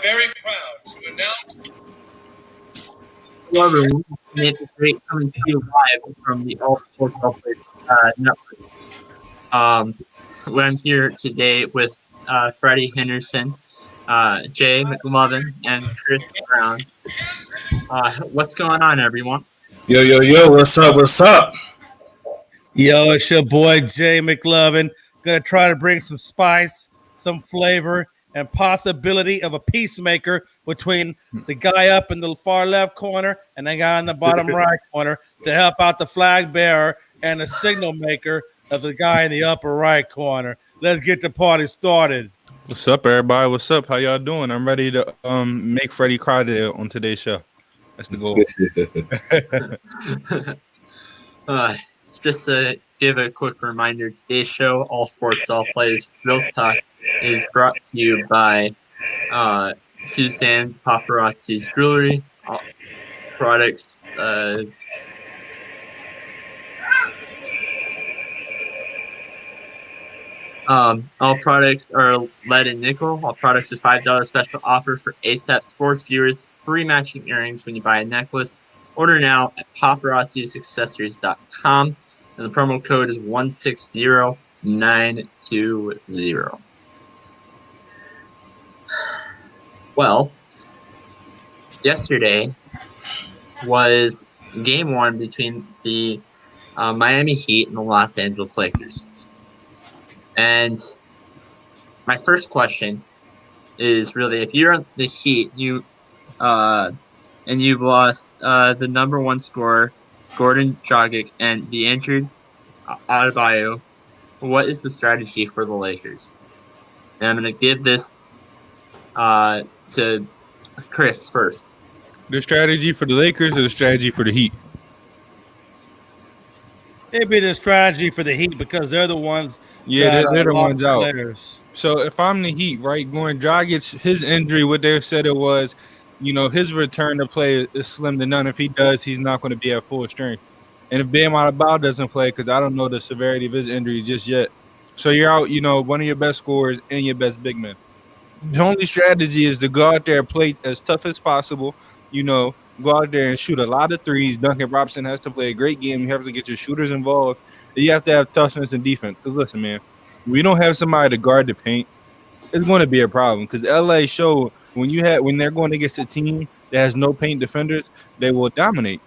very proud to announce. Hello, everyone. Nathan Great coming to you live from the All Sports All Players Network. I'm here today with Freddie Henderson, Jay McLovin, and Chris Brown. What's going on, everyone? Yo, what's up? What's up? Yo, it's your boy Jay McLovin. Gonna try to bring some spice, some flavor, and possibility of a peacemaker between the guy up in the far left corner and the guy in the bottom right corner to help out the flag bearer and the signal maker of the guy in the upper right corner. Let's get the party started. What's up, everybody? What's up? How y'all doing? I'm ready to make Freddie cry on today's show. That's the goal. Just to give a quick reminder, today's show, All Sports, All Plays, Real Talk, is brought to you by Suzanne Paparazzi's Jewelry, products, all products are lead and nickel. All products is $5 special offer for ASAP Sports viewers. Free matching earrings when you buy a necklace. Order now at paparazzisaccessories.com. And the promo code is 160920. Well, yesterday was game one between the Miami Heat and the Los Angeles Lakers. And my first question is really, if you're on the Heat, you've lost the number one scorer, Goran Dragic, and the injured Adebayo, what is the strategy for the Lakers? And I'm going to give this to Chris first. The strategy for the Lakers or the strategy for the Heat? It'd be the strategy for the Heat because they're the ones. Yeah, they're the ones out. Players. So if I'm the Heat, right, Goran Dragic, his injury, what they said it was, his return to play is slim to none. If he does, he's not going to be at full strength. And if Bam Adebayo doesn't play, because I don't know the severity of his injury just yet. So you're out, one of your best scorers and your best big men. The only strategy is to go out there and play as tough as possible, go out there and shoot a lot of threes. Duncan Robinson has to play a great game. You have to get your shooters involved. And you have to have toughness and defense. Because listen, man, we don't have somebody to guard the paint. It's going to be a problem because LA showed when they're going against a team that has no paint defenders, they will dominate.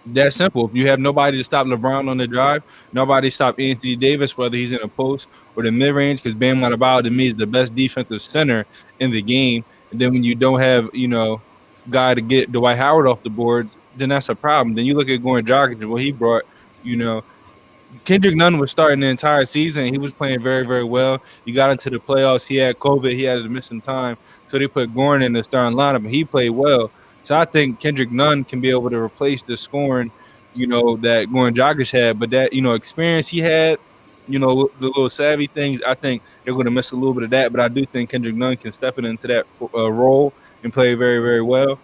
That simple. If you have nobody to stop LeBron on the drive, nobody to stop Anthony Davis, whether he's in a post or the mid range, because Bam Adebayo to me is the best defensive center in the game. And then when you don't have guy to get Dwight Howard off the boards, then that's a problem. Then you look at Goran Dragic and what he brought. Kendrick Nunn was starting the entire season. He was playing very, very well. He got into the playoffs. He had COVID. He had to miss some time. So they put Goran in the starting lineup, and he played well. So I think Kendrick Nunn can be able to replace the scoring, that Goran Dragic had. But that, experience he had, the little savvy things, I think they're going to miss a little bit of that. But I do think Kendrick Nunn can step into that role and play very, very well.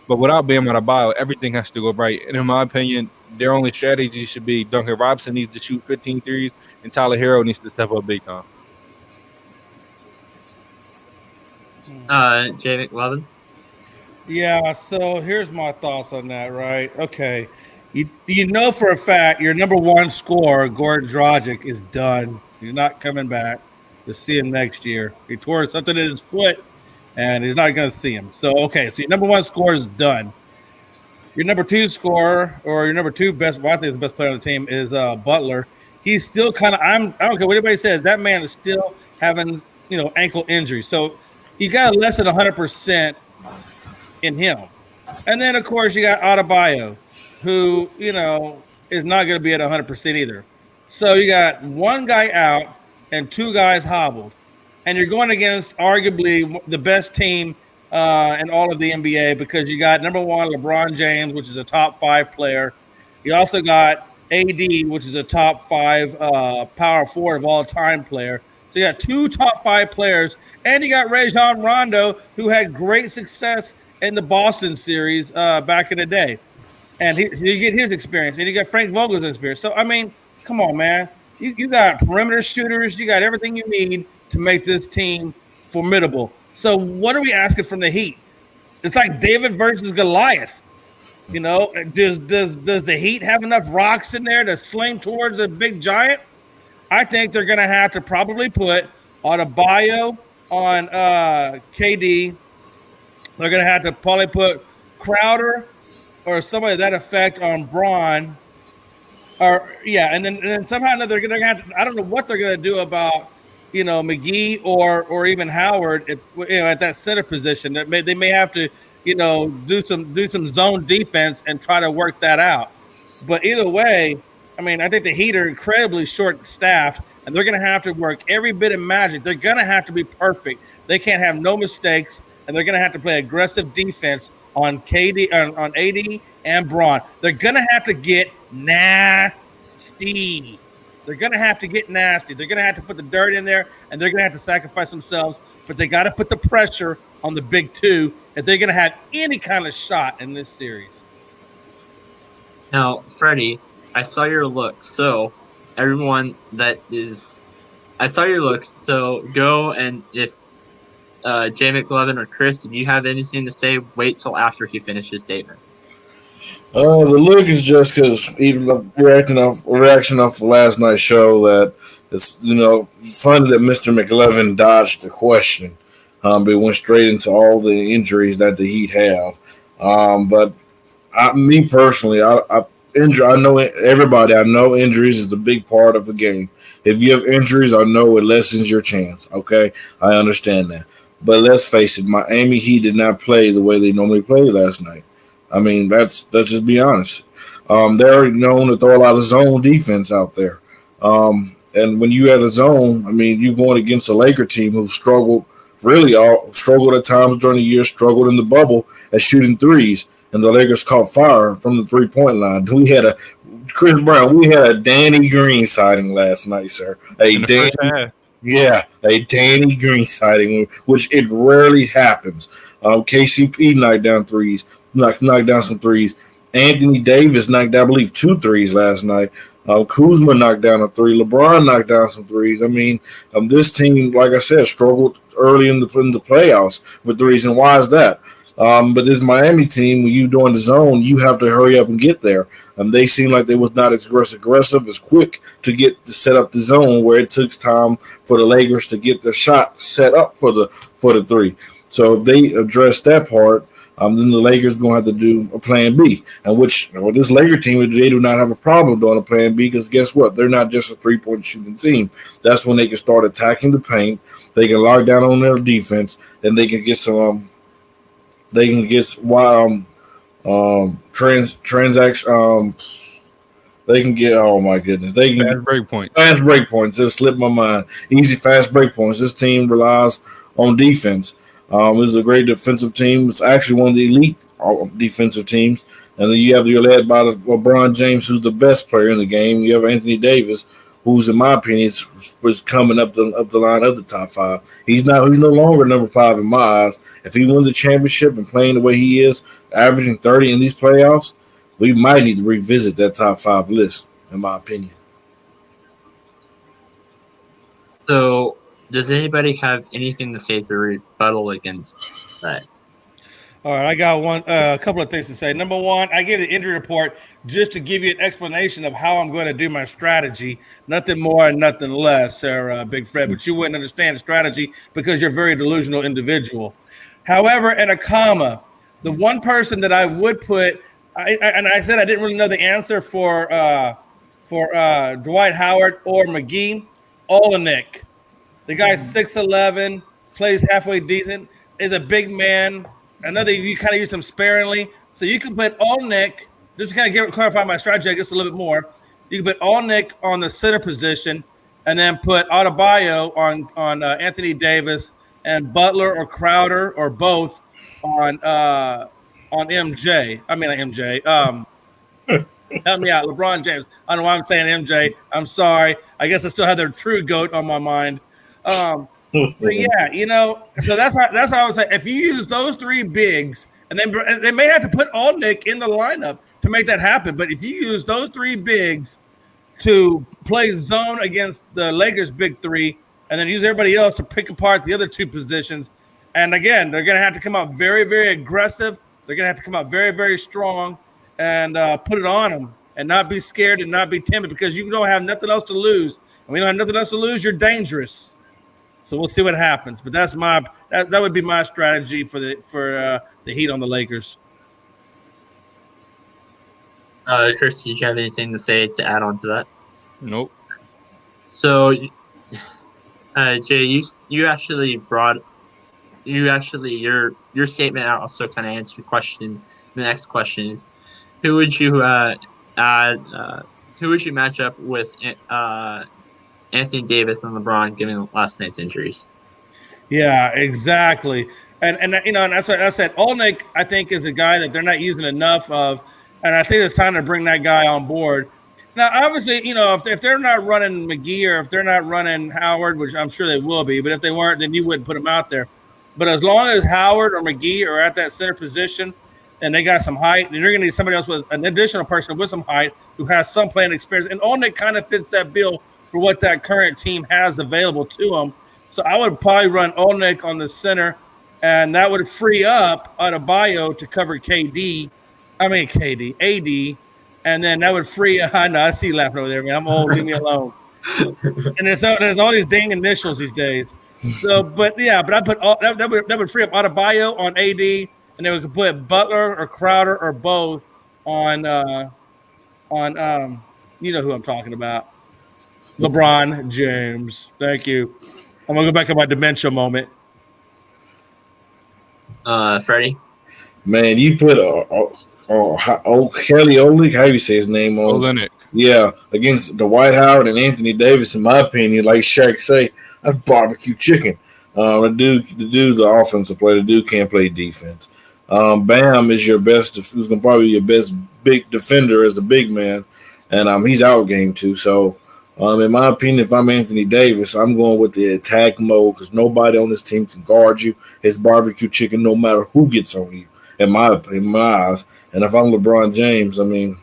But without Bam Adebayo, everything has to go right. And in my opinion, their only strategy should be Duncan Robinson needs to shoot 15 threes, and Tyler Hero needs to step up big time. Jay McLovin? Yeah, so here's my thoughts on that, right? Okay. You know for a fact your number one scorer, Goran Dragic, is done. He's not coming back. You'll see him next year. He tore something in his foot, and he's not going to see him. So, okay, so your number one scorer is done. Your number two scorer, or your number two best, well, I think is the best player on the team, is Butler. He's still kind of, I don't care what anybody says, that man is still having, ankle injury. So you got less than 100% in him. And then, of course, you got Adebayo, who, is not going to be at 100% either. So you got one guy out and two guys hobbled. And you're going against arguably the best team in all of the NBA because you got number one, LeBron James, which is a top 5 player. You also got AD, which is a top 5 power forward of all time player. So you got 2 top 5 players, and you got Rajon Rondo, who had great success in the Boston series back in the day. And you get his experience, and you got Frank Vogel's experience. So, I mean, come on, man. You got perimeter shooters. You got everything you need to make this team formidable. So what are we asking from the Heat? It's like David versus Goliath. You know, does the Heat have enough rocks in there to sling towards a big giant? I think they're going to have to probably put Adebayo on KD. They're going to have to probably put Crowder or somebody of that effect on Braun. And then somehow or another they're going to have to. I don't know what they're going to do about McGee or even Howard at that center position. They may have to do some zone defense and try to work that out. But either way, I mean, I think the Heat are incredibly short-staffed, and they're going to have to work every bit of magic. They're going to have to be perfect. They can't have no mistakes, and they're going to have to play aggressive defense on KD, on AD and Braun. They're going to have to get nasty. They're going to have to get nasty. They're going to have to put the dirt in there, and they're going to have to sacrifice themselves. But they got to put the pressure on the big two if they're going to have any kind of shot in this series. Now, Freddie, I saw your look. So, everyone I saw your looks. So, go and if Jay McLovin or Chris, if you have anything to say, wait till after he finishes statement. The look is just because even the reaction off last night's show that it's funny that Mr. McLevin dodged the question, but went straight into all the injuries that the Heat have. But me personally, I know everybody. I know injuries is a big part of the game. If you have injuries, I know it lessens your chance. Okay, I understand that. But let's face it, Miami Heat did not play the way they normally played last night. I mean, let's just be honest. They're known to throw a lot of zone defense out there. And when you have a zone, I mean, you're going against a Laker team who struggled at times during the year, struggled in the bubble at shooting threes, and the Lakers caught fire from the three-point line. We had a Danny Green sighting last night, sir. A Danny Green sighting, which it rarely happens. KCP knocked down some threes. Anthony Davis knocked down, I believe, 2 threes last night. Kuzma knocked down a 3. LeBron knocked down some threes. I mean, this team, like I said, struggled early in the playoffs with threes. And why is that? But this Miami team, when you doing the zone, you have to hurry up and get there. They seem like they was not as aggressive, as quick to set up the zone, where it took time for the Lakers to get their shot set up for the 3. So if they address that part, then the Lakers going to have to do a plan B, and this Laker team, they do not have a problem doing a plan B, because guess what? They're not just a three-point shooting team. That's when they can start attacking the paint. They can lock down on their defense, and they can get some. They can get transaction. They can get, oh my goodness, they can fast break points. Fast break points. Just slipped my mind. Easy fast break points. This team relies on defense. This is a great defensive team. It's actually one of the elite defensive teams. And then you're led by LeBron James, who's the best player in the game. You have Anthony Davis, who's, in my opinion, was coming up the line of the top 5. He's no longer number 5 in my eyes. If he wins the championship and playing the way he is, averaging 30 in these playoffs, we might need to revisit that top 5 list, in my opinion. So, does anybody have anything to say to rebuttal against that? All right, I got a couple of things to say. Number one, I gave the injury report just to give you an explanation of how I'm going to do my strategy. Nothing more and nothing less, sir, Big Fred. But you wouldn't understand strategy because you're a very delusional individual. However, in a comma, the one person that I would put, I said I didn't really know the answer for Dwight Howard or McGee, Olenek. The guy's 6'11", plays halfway decent, is a big man. Another, you kind of use him sparingly. So you can put Olenek, just to kind of clarify my strategy just a little bit more. You can put Olenek on the center position and then put Adebayo on Anthony Davis and Butler or Crowder or both on MJ. I mean, not MJ. Help me out, LeBron James. I don't know why I'm saying MJ. I'm sorry. I guess I still have their true GOAT on my mind. But yeah, so that's how I would say. If you use those 3 bigs, and then they may have to put Olenek in the lineup to make that happen. But if you use those 3 bigs to play zone against the Lakers' big 3, and then use everybody else to pick apart the other 2 positions, And again, they're going to have to come out very, very aggressive. They're going to have to come out very, very strong and put it on them and not be scared and not be timid because you don't have nothing else to lose. And we don't have nothing else to lose. You're dangerous. So we'll see what happens. But that's that would be my strategy for the Heat on the Lakers. Chris, did you have anything to say to add on to that? Nope. So, Jay, you actually your statement also kind of answered your question. The next question is, who would you match up with Anthony Davis and LeBron given last night's injuries? Yeah, exactly. And that's what I said. Olenek, I think, is a guy that they're not using enough of, and I think it's time to bring that guy on board. Now, obviously, if they're not running McGee or if they're not running Howard, which I'm sure they will be, but if they weren't, then you wouldn't put him out there. But as long as Howard or McGee are at that center position and they got some height, and you're going to need somebody else with an additional person with some height who has some playing experience. And Olenek kind of fits that bill for what that current team has available to them. So I would probably run Olenek on the center, and that would free up Adebayo to cover AD, and then that would free. I know, I see you laughing over there, man. I'm old. Leave me alone. And there's all these dang initials these days. So, but I put that would free up Adebayo on AD, and then we could put Butler or Crowder or both on you know who I'm talking about, LeBron James. Thank you. I'm gonna go back to my dementia moment. Freddie? Man, you put Kelly Olynyk, how you say his name on? Olynyk. Yeah, against Dwight Howard and Anthony Davis, in my opinion, like Shaq say, that's barbecue chicken. The dude's an offensive player. The dude can't play defense. Bam is your best. Who's gonna probably be your best big defender as the big man, and he's out game too. So, in my opinion, if I'm Anthony Davis, I'm going with the attack mode because nobody on this team can guard you. It's barbecue chicken, no matter who gets on you. In my eyes, and if I'm LeBron James, I mean,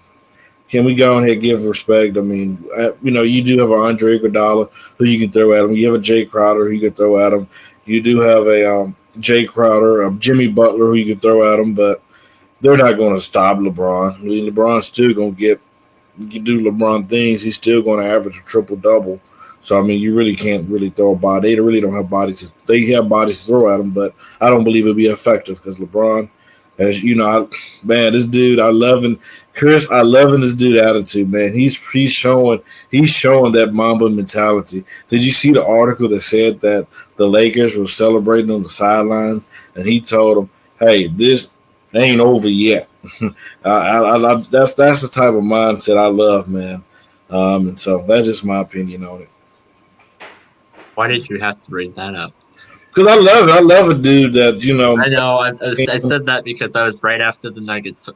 can we go ahead and give respect? I mean, you do have an Andre Iguodala who you can throw at him. You have a Jay Crowder who you can throw at him. You do have a Jay Crowder, a Jimmy Butler who you can throw at him, but they're not going to stop LeBron. I mean, LeBron's still going to do LeBron things. He's still going to average a triple-double. So, I mean, you really can't really throw a body. They really don't have bodies. They have bodies to throw at him, but I don't believe it'll be effective because LeBron, as you know, this dude, I loving this dude attitude, man. He's showing that Mamba mentality. Did you see the article that said that the Lakers were celebrating on the sidelines, and he told them, "Hey, this ain't over yet." That's the type of mindset I love, man. And so that's just my opinion on it. Why did you have to bring that up? Because I love it. I love a dude that, I know. I said that because I was right after the Nuggets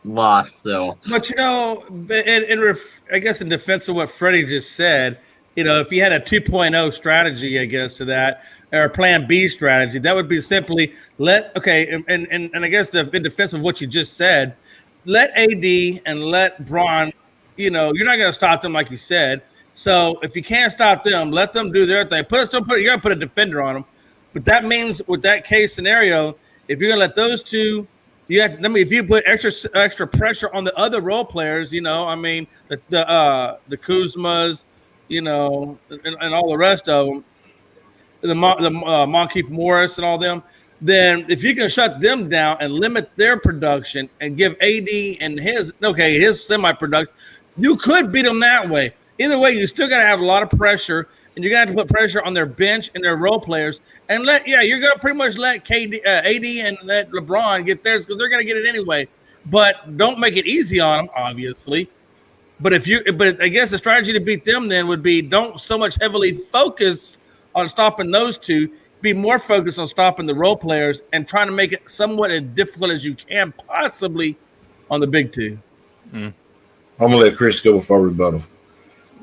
lost. So, but I guess in defense of what Freddie just said, if he had a 2.0 strategy, I guess to that, or Plan B strategy, that would be simply and I guess in defense of what you just said, let AD and let Bron. You're not going to stop them like you said. So if you can't stop them, let them do their thing. You're going to put a defender on them. But that means with that case scenario, if you're going to let those two, if you put extra pressure on the other role players, the Kuzmas, and all the rest of them, the Monkeith Morris and all them, then if you can shut them down and limit their production and give AD and his semi-production, you could beat them that way. Either way, you still got to have a lot of pressure, and you're going to have to put pressure on their bench and their role players. And you're going to pretty much let AD and let LeBron get theirs because they're going to get it anyway. But don't make it easy on them, obviously. But I guess the strategy to beat them then would be don't so much heavily focus on stopping those two. Be more focused on stopping the role players and trying to make it somewhat as difficult as you can possibly on the big two. I'm gonna let Chris go before rebuttal.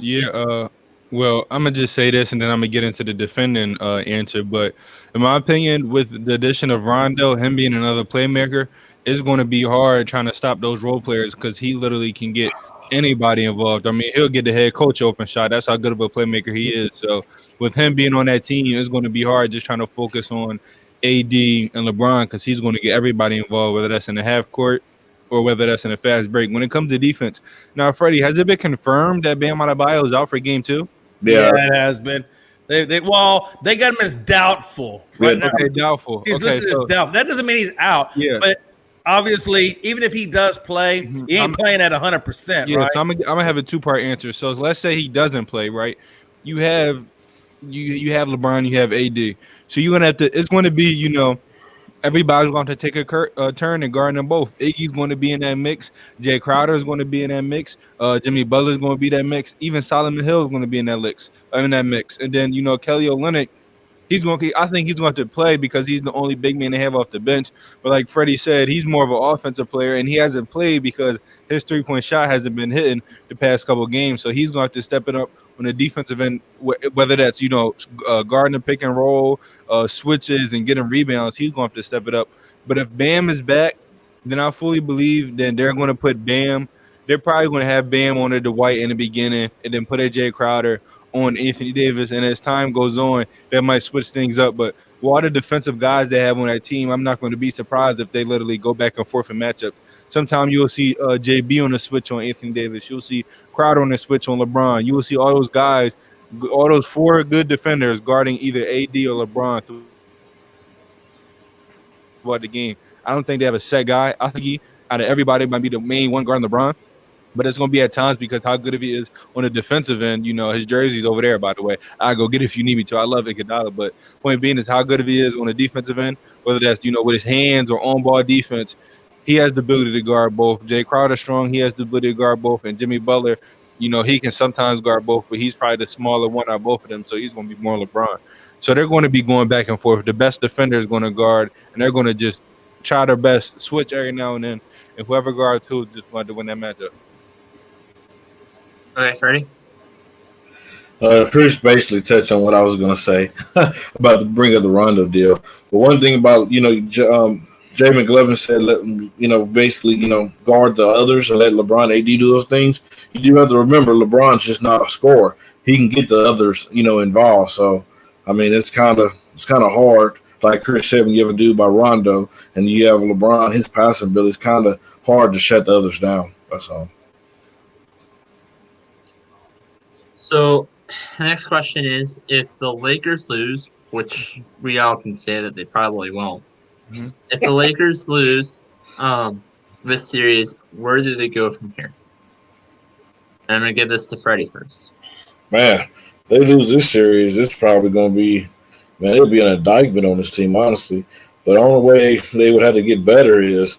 Yeah, well, I'm going to just say this, and then I'm going to get into the defending answer. But in my opinion, with the addition of Rondo, him being another playmaker, it's going to be hard trying to stop those role players because he literally can get anybody involved. I mean, he'll get the head coach open shot. That's how good of a playmaker he is. So with him being on that team, it's going to be hard just trying to focus on AD and LeBron because he's going to get everybody involved, whether that's in the half court or whether that's in a fast break. When it comes to defense, now Freddie, has it been confirmed that Bam Adebayo is out for game 2? Yeah, it has been. They got him as doubtful right now. Okay, doubtful. He's Okay, listed so as doubtful. That doesn't mean he's out. Yeah. But obviously, even if he does play, he ain't playing at 100%, yeah, right? so I'm gonna have a 2-part answer. So let's say he doesn't play, right? You have LeBron, you have AD. So you're gonna have to. It's going to be everybody's going to take a turn and guard them both. Iggy's going to be in that mix. Jay Crowder is going to be in that mix. Jimmy Butler is going to be that mix. Even Solomon Hill is going to be in that mix. And then Kelly Olynyk, I think he's going to play because he's the only big man they have off the bench. But like Freddie said, he's more of an offensive player, and he hasn't played because his 3-point shot hasn't been hitting the past couple of games. So he's going to have to step it up on the defensive end, whether that's guarding the pick and roll, switches, and getting rebounds. He's going to have to step it up. But if Bam is back, then I fully believe then they're going to put Bam. They're probably going to have Bam on the Dwight in the beginning, and then put Jay Crowder on Anthony Davis. And as time goes on, they might switch things up. But with all the defensive guys they have on that team, I'm not going to be surprised if they literally go back and forth in matchups. Sometimes you'll see JB on the switch on Anthony Davis. You'll see Crowder on the switch on LeBron. You will see all those guys, all those 4 good defenders guarding either AD or LeBron throughout the game. I don't think they have a set guy. I think he, out of everybody, might be the main one guarding LeBron. But it's going to be at times because how good he is on the defensive end. His jersey's over there, by the way. I'll go get it if you need me to. I love Iguodala. But point being is how good he is on the defensive end, whether that's, with his hands or on-ball defense. He has the ability to guard both. Jay Crowder strong. He has the ability to guard both. And Jimmy Butler, he can sometimes guard both, but he's probably the smaller one out of both of them, so he's going to be more LeBron. So they're going to be going back and forth. The best defender is going to guard, and they're going to just try their best, switch every now and then, and whoever guards who just want to win that matchup. Okay, Freddie? Chris basically touched on what I was going to say about the bring up the Rondo deal. But one thing about, Jay McLovin said, basically, guard the others and let LeBron AD do those things. You do have to remember LeBron's just not a scorer. He can get the others, involved. So, I mean, it's kind of hard. Like Chris said, when you have a dude by Rondo and you have LeBron, his passing ability is kind of hard to shut the others down. That's all. So the next question is, if the Lakers lose, which we all can say that they probably won't, if the Lakers lose this series, where do they go from here? And I'm going to give this to Freddie first. Man, they lose this series, it's probably going to be, it'll be an indictment on this team, honestly. But the only way they would have to get better is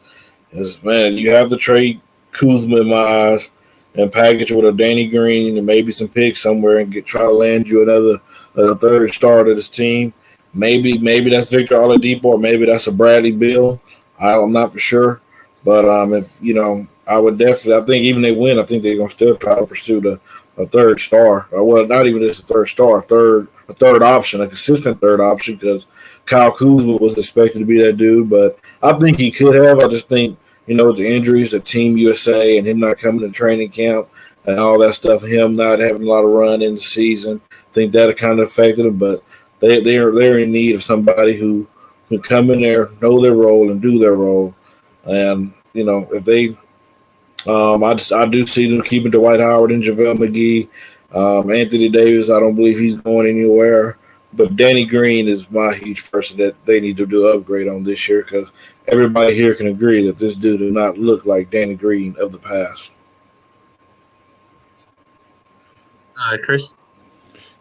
you have to trade Kuzma in my eyes and package with a Danny Green and maybe some picks somewhere and try to land you another third star to this team. Maybe that's Victor Oladipo or maybe that's a Bradley Beal. I'm not for sure. But I would definitely, I think even they win, I think they're going to still try to pursue a third star. Well, not even just a third star, a third option, a consistent third option, because Kyle Kuzma was expected to be that dude. But I think he could have. I just think, with the injuries, the Team USA, and him not coming to training camp and all that stuff, him not having a lot of run in the season, I think that kind of affected him. But they're in need of somebody who can come in there, know their role, and do their role. And if they, I do see them keeping Dwight Howard and JaVale McGee. Anthony Davis, I don't believe he's going anywhere. But Danny Green is my huge person that they need to do an upgrade on this year, because everybody here can agree that this dude does not look like Danny Green of the past. Chris?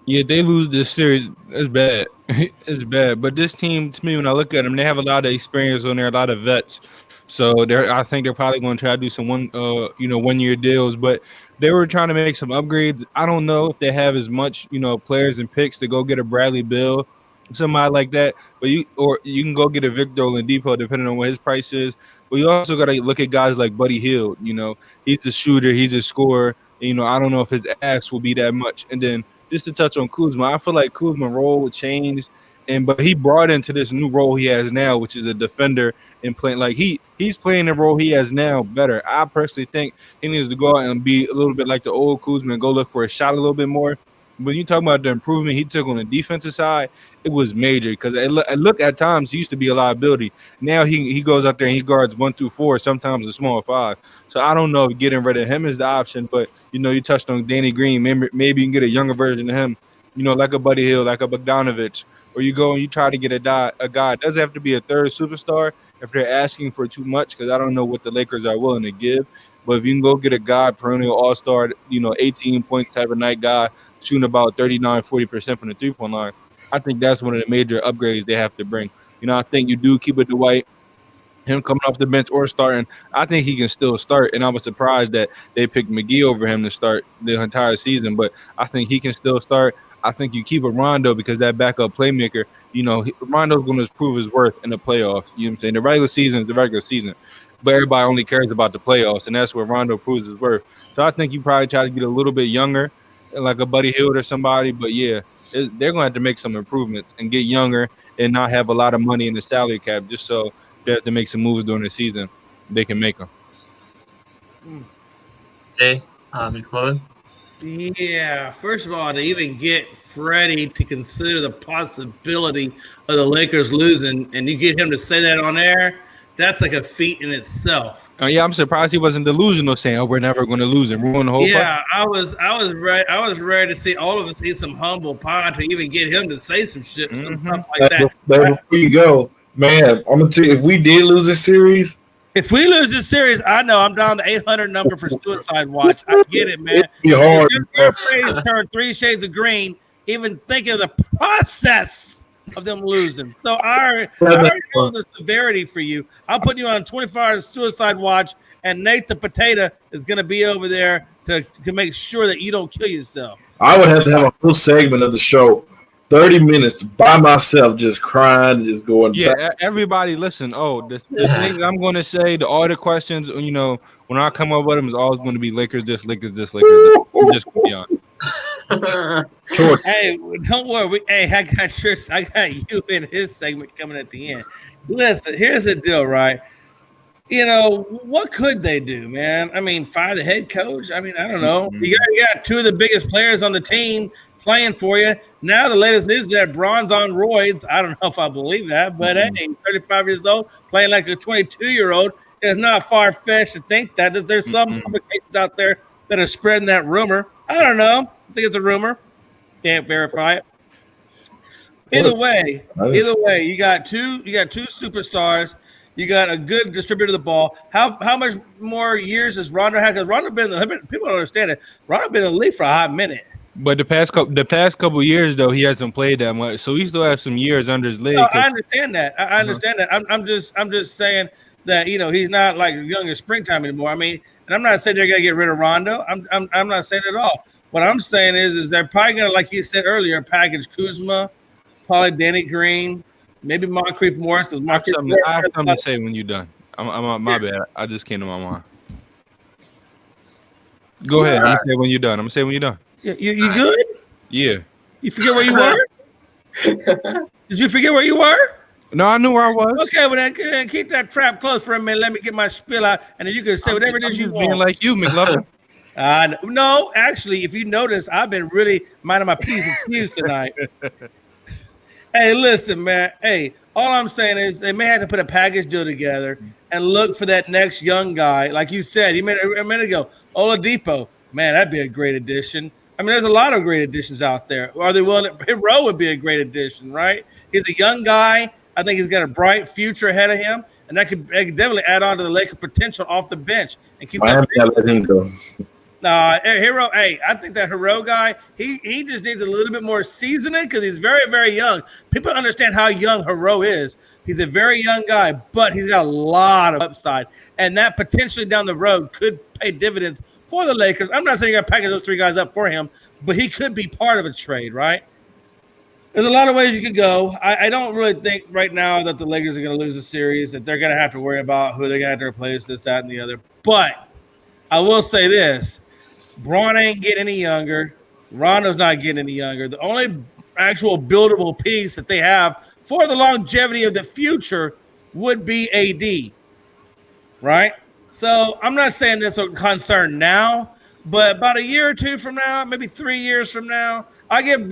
Yeah, they lose this series. It's bad. It's bad. But this team, to me, when I look at them, they have a lot of experience on there, a lot of vets. So I think they're probably going to try to do some 1 year deals. But they were trying to make some upgrades. I don't know if they have as much, players and picks to go get a Bradley Beal, somebody like that. But you can go get a Victor Oladipo depending on what his price is. But you also got to look at guys like Buddy Hield. He's a shooter, he's a scorer. I don't know if his ask will be that much. And then just to touch on Kuzma, I feel like Kuzma's role would change. But he brought into this new role he has now, which is a defender, and playing like he's playing the role he has now better. I personally think he needs to go out and be a little bit like the old Kuzma and go look for a shot a little bit more. when you talk about the improvement he took on the defensive side, it was major because I look at times he used to be a liability. Now he goes out there and he guards 1 through 4, sometimes a small 5. So I don't know if getting rid of him is the option, but you touched on Danny Green. Maybe you can get a younger version of him, like a Buddy Hield, like a Bogdanovich, or you go and you try to get a guy. It doesn't have to be a third superstar if they're asking for too much, because I don't know what the Lakers are willing to give. But if you can go get a guy, perennial all-star, 18 points type of night guy, shooting about 39-40% from the three-point line, I think that's one of the major upgrades they have to bring. I think you do keep it to Dwight, him coming off the bench or starting. I think he can still start, and I was surprised that they picked McGee over him to start the entire season, but I think he can still start. I think you keep a Rondo because that backup playmaker, Rondo's going to prove his worth in the playoffs. You know what I'm saying? The regular season is the regular season, but everybody only cares about the playoffs, and that's where Rondo proves his worth. So I think you probably try to get a little bit younger, like a Buddy Hield or somebody, but yeah, they're going to have to make some improvements and get younger and not have a lot of money in the salary cap just so they have to make some moves during the season. They can make them. Okay, McClellan? Yeah, first of all, to even get Freddie to consider the possibility of the Lakers losing, and you get him to say that on air, that's like a feat in itself. Oh yeah, I'm surprised he wasn't delusional, saying, "Oh, we're never going to lose and ruin the whole." Yeah, I was ready to see all of us eat some humble pie to even get him to say some shit, some stuff like that. Before you go, man, I'm gonna tell you, if we did lose this series. If we lose this series, I know I'm down the 800 number for suicide watch. I get it, man. It'd be hard. Your phrase turned 3 shades of green, even thinking of the process of them losing. So I already know the severity for you. I'm putting you on a 24-hour suicide watch, and Nate the Potato is going to be over there to make sure that you don't kill yourself. I would have to have a full segment of the show, 30 minutes by myself, just crying, just going. Yeah, back. everybody listen. Oh, the things I'm going to say, all the questions, when I come up with them, is always going to be Lakers this, Lakers this, Lakers this. I'm just going to be honest. Sure. Hey, don't worry. I got you in his segment coming at the end. Listen, here's the deal, right? What could they do, man? I mean, fire the head coach? I mean, I don't know. You got 2 of the biggest players on the team playing for you. Now the latest news is that Bron's on roids. I don't know if I believe that, but hey, 35 years old, playing like a 22-year-old. It's not far-fetched to think that. There's some publications out there that are spreading that rumor. I don't know. I think it's a rumor. Can't verify it. Either way, you got two superstars. You got a good distributor of the ball. How much more years does Rondo have? Because Rondo people don't understand it. Rondo been in the league for a hot minute. But the past couple years though, he hasn't played that much, so he still has some years under his leg. No, I understand that. I understand that. I'm just saying that he's not like young as springtime anymore. I mean, and I'm not saying they're gonna get rid of Rondo. I'm not saying it at all. What I'm saying is they're probably gonna, like you said earlier, package Kuzma, probably Danny Green, maybe Moncrief Morris. Because I have something to say when you're done. I'm my bad. I just came to my mind. Go ahead. I'm gonna say when you're done. You good? Yeah. You forget where you were? Did you forget where you were? No, I knew where I was. Okay, well then keep that trap closed for a minute. Let me get my spiel out, and then you can say whatever it is you want. Being like you, McLovin. No, actually, if you notice, I've been really minding my P's and Q's tonight. Hey, listen, man. Hey, all I'm saying is they may have to put a package deal together and look for that next young guy. Like you said, a minute ago, Oladipo. Man, that'd be a great addition. I mean, there's a lot of great additions out there. Are they willing to? Hero would be a great addition, right? He's a young guy. I think he's got a bright future ahead of him, and that could definitely add on to the Lakers' potential off the bench and keep that. Let him go. Hero. Hey, I think that Hero guy, he just needs a little bit more seasoning because he's very, very young. People understand how young Hero is. He's a very young guy, but he's got a lot of upside, and that potentially down the road could pay dividends for the Lakers. I'm not saying you're gonna package those 3 guys up for him, but he could be part of a trade, right? There's a lot of ways you could go. I don't really think right now that the Lakers are going to lose the series, that they're going to have to worry about who they're going to have to replace, this, that, and the other. But I will say this. Bron ain't getting any younger. Rondo's not getting any younger. The only actual buildable piece that they have for the longevity of the future would be AD, right? So I'm not saying that's a concern now, But about a year or two from now, maybe 3 years from now, I give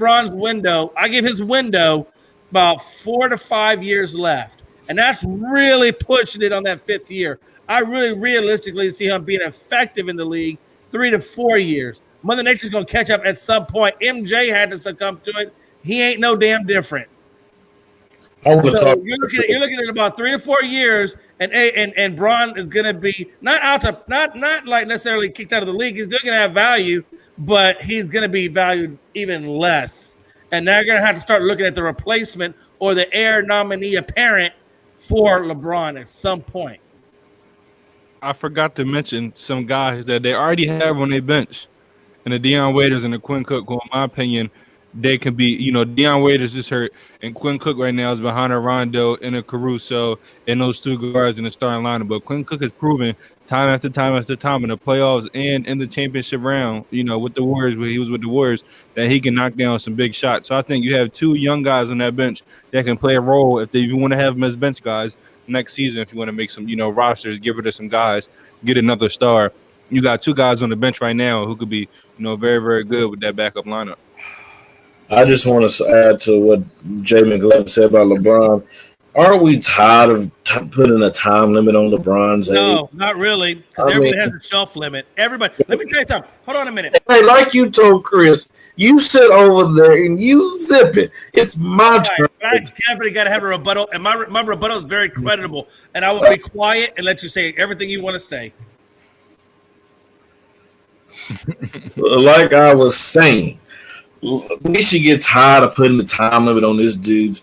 his window about 4 to 5 years left. And that's really pushing it on that 5th year. I really realistically see him being effective in the league 3 to 4 years. Mother Nature's going to catch up at some point. MJ had to succumb to it. He ain't no damn different. So you're looking at about 3 to 4 years, and Braun is going to be not like necessarily kicked out of the league. He's still going to have value, but he's going to be valued even less. And they're going to have to start looking at the replacement or the heir nominee apparent for LeBron at some point. I forgot to mention some guys that they already have on their bench, and the Deion Waiters and the Quinn Cook, who, in my opinion, they can be, Deion Waiters is hurt, and Quinn Cook right now is behind a Rondo and a Caruso and those two guards in the starting lineup. But Quinn Cook has proven time after time after time in the playoffs and in the championship round, with the Warriors, when he was with the Warriors, that he can knock down some big shots. So I think you have two young guys on that bench that can play a role if you want to have them as bench guys next season. If you want to make some, rosters, get rid of some guys, get another star. You got two guys on the bench right now who could be, very, very good with that backup lineup. I just want to add to what Jay McLovin said about LeBron. Aren't we tired of putting a time limit on LeBron's age? No, not really. Because everybody has a shelf limit. Everybody. Let me tell you something. Hold on a minute. Hey, like you told Chris, you sit over there and you zip it. It's my turn. I definitely got to have a rebuttal, and my rebuttal is very credible. And I will be quiet and let you say everything you want to say. Like I was saying, we should get tired of putting the time limit on this dude's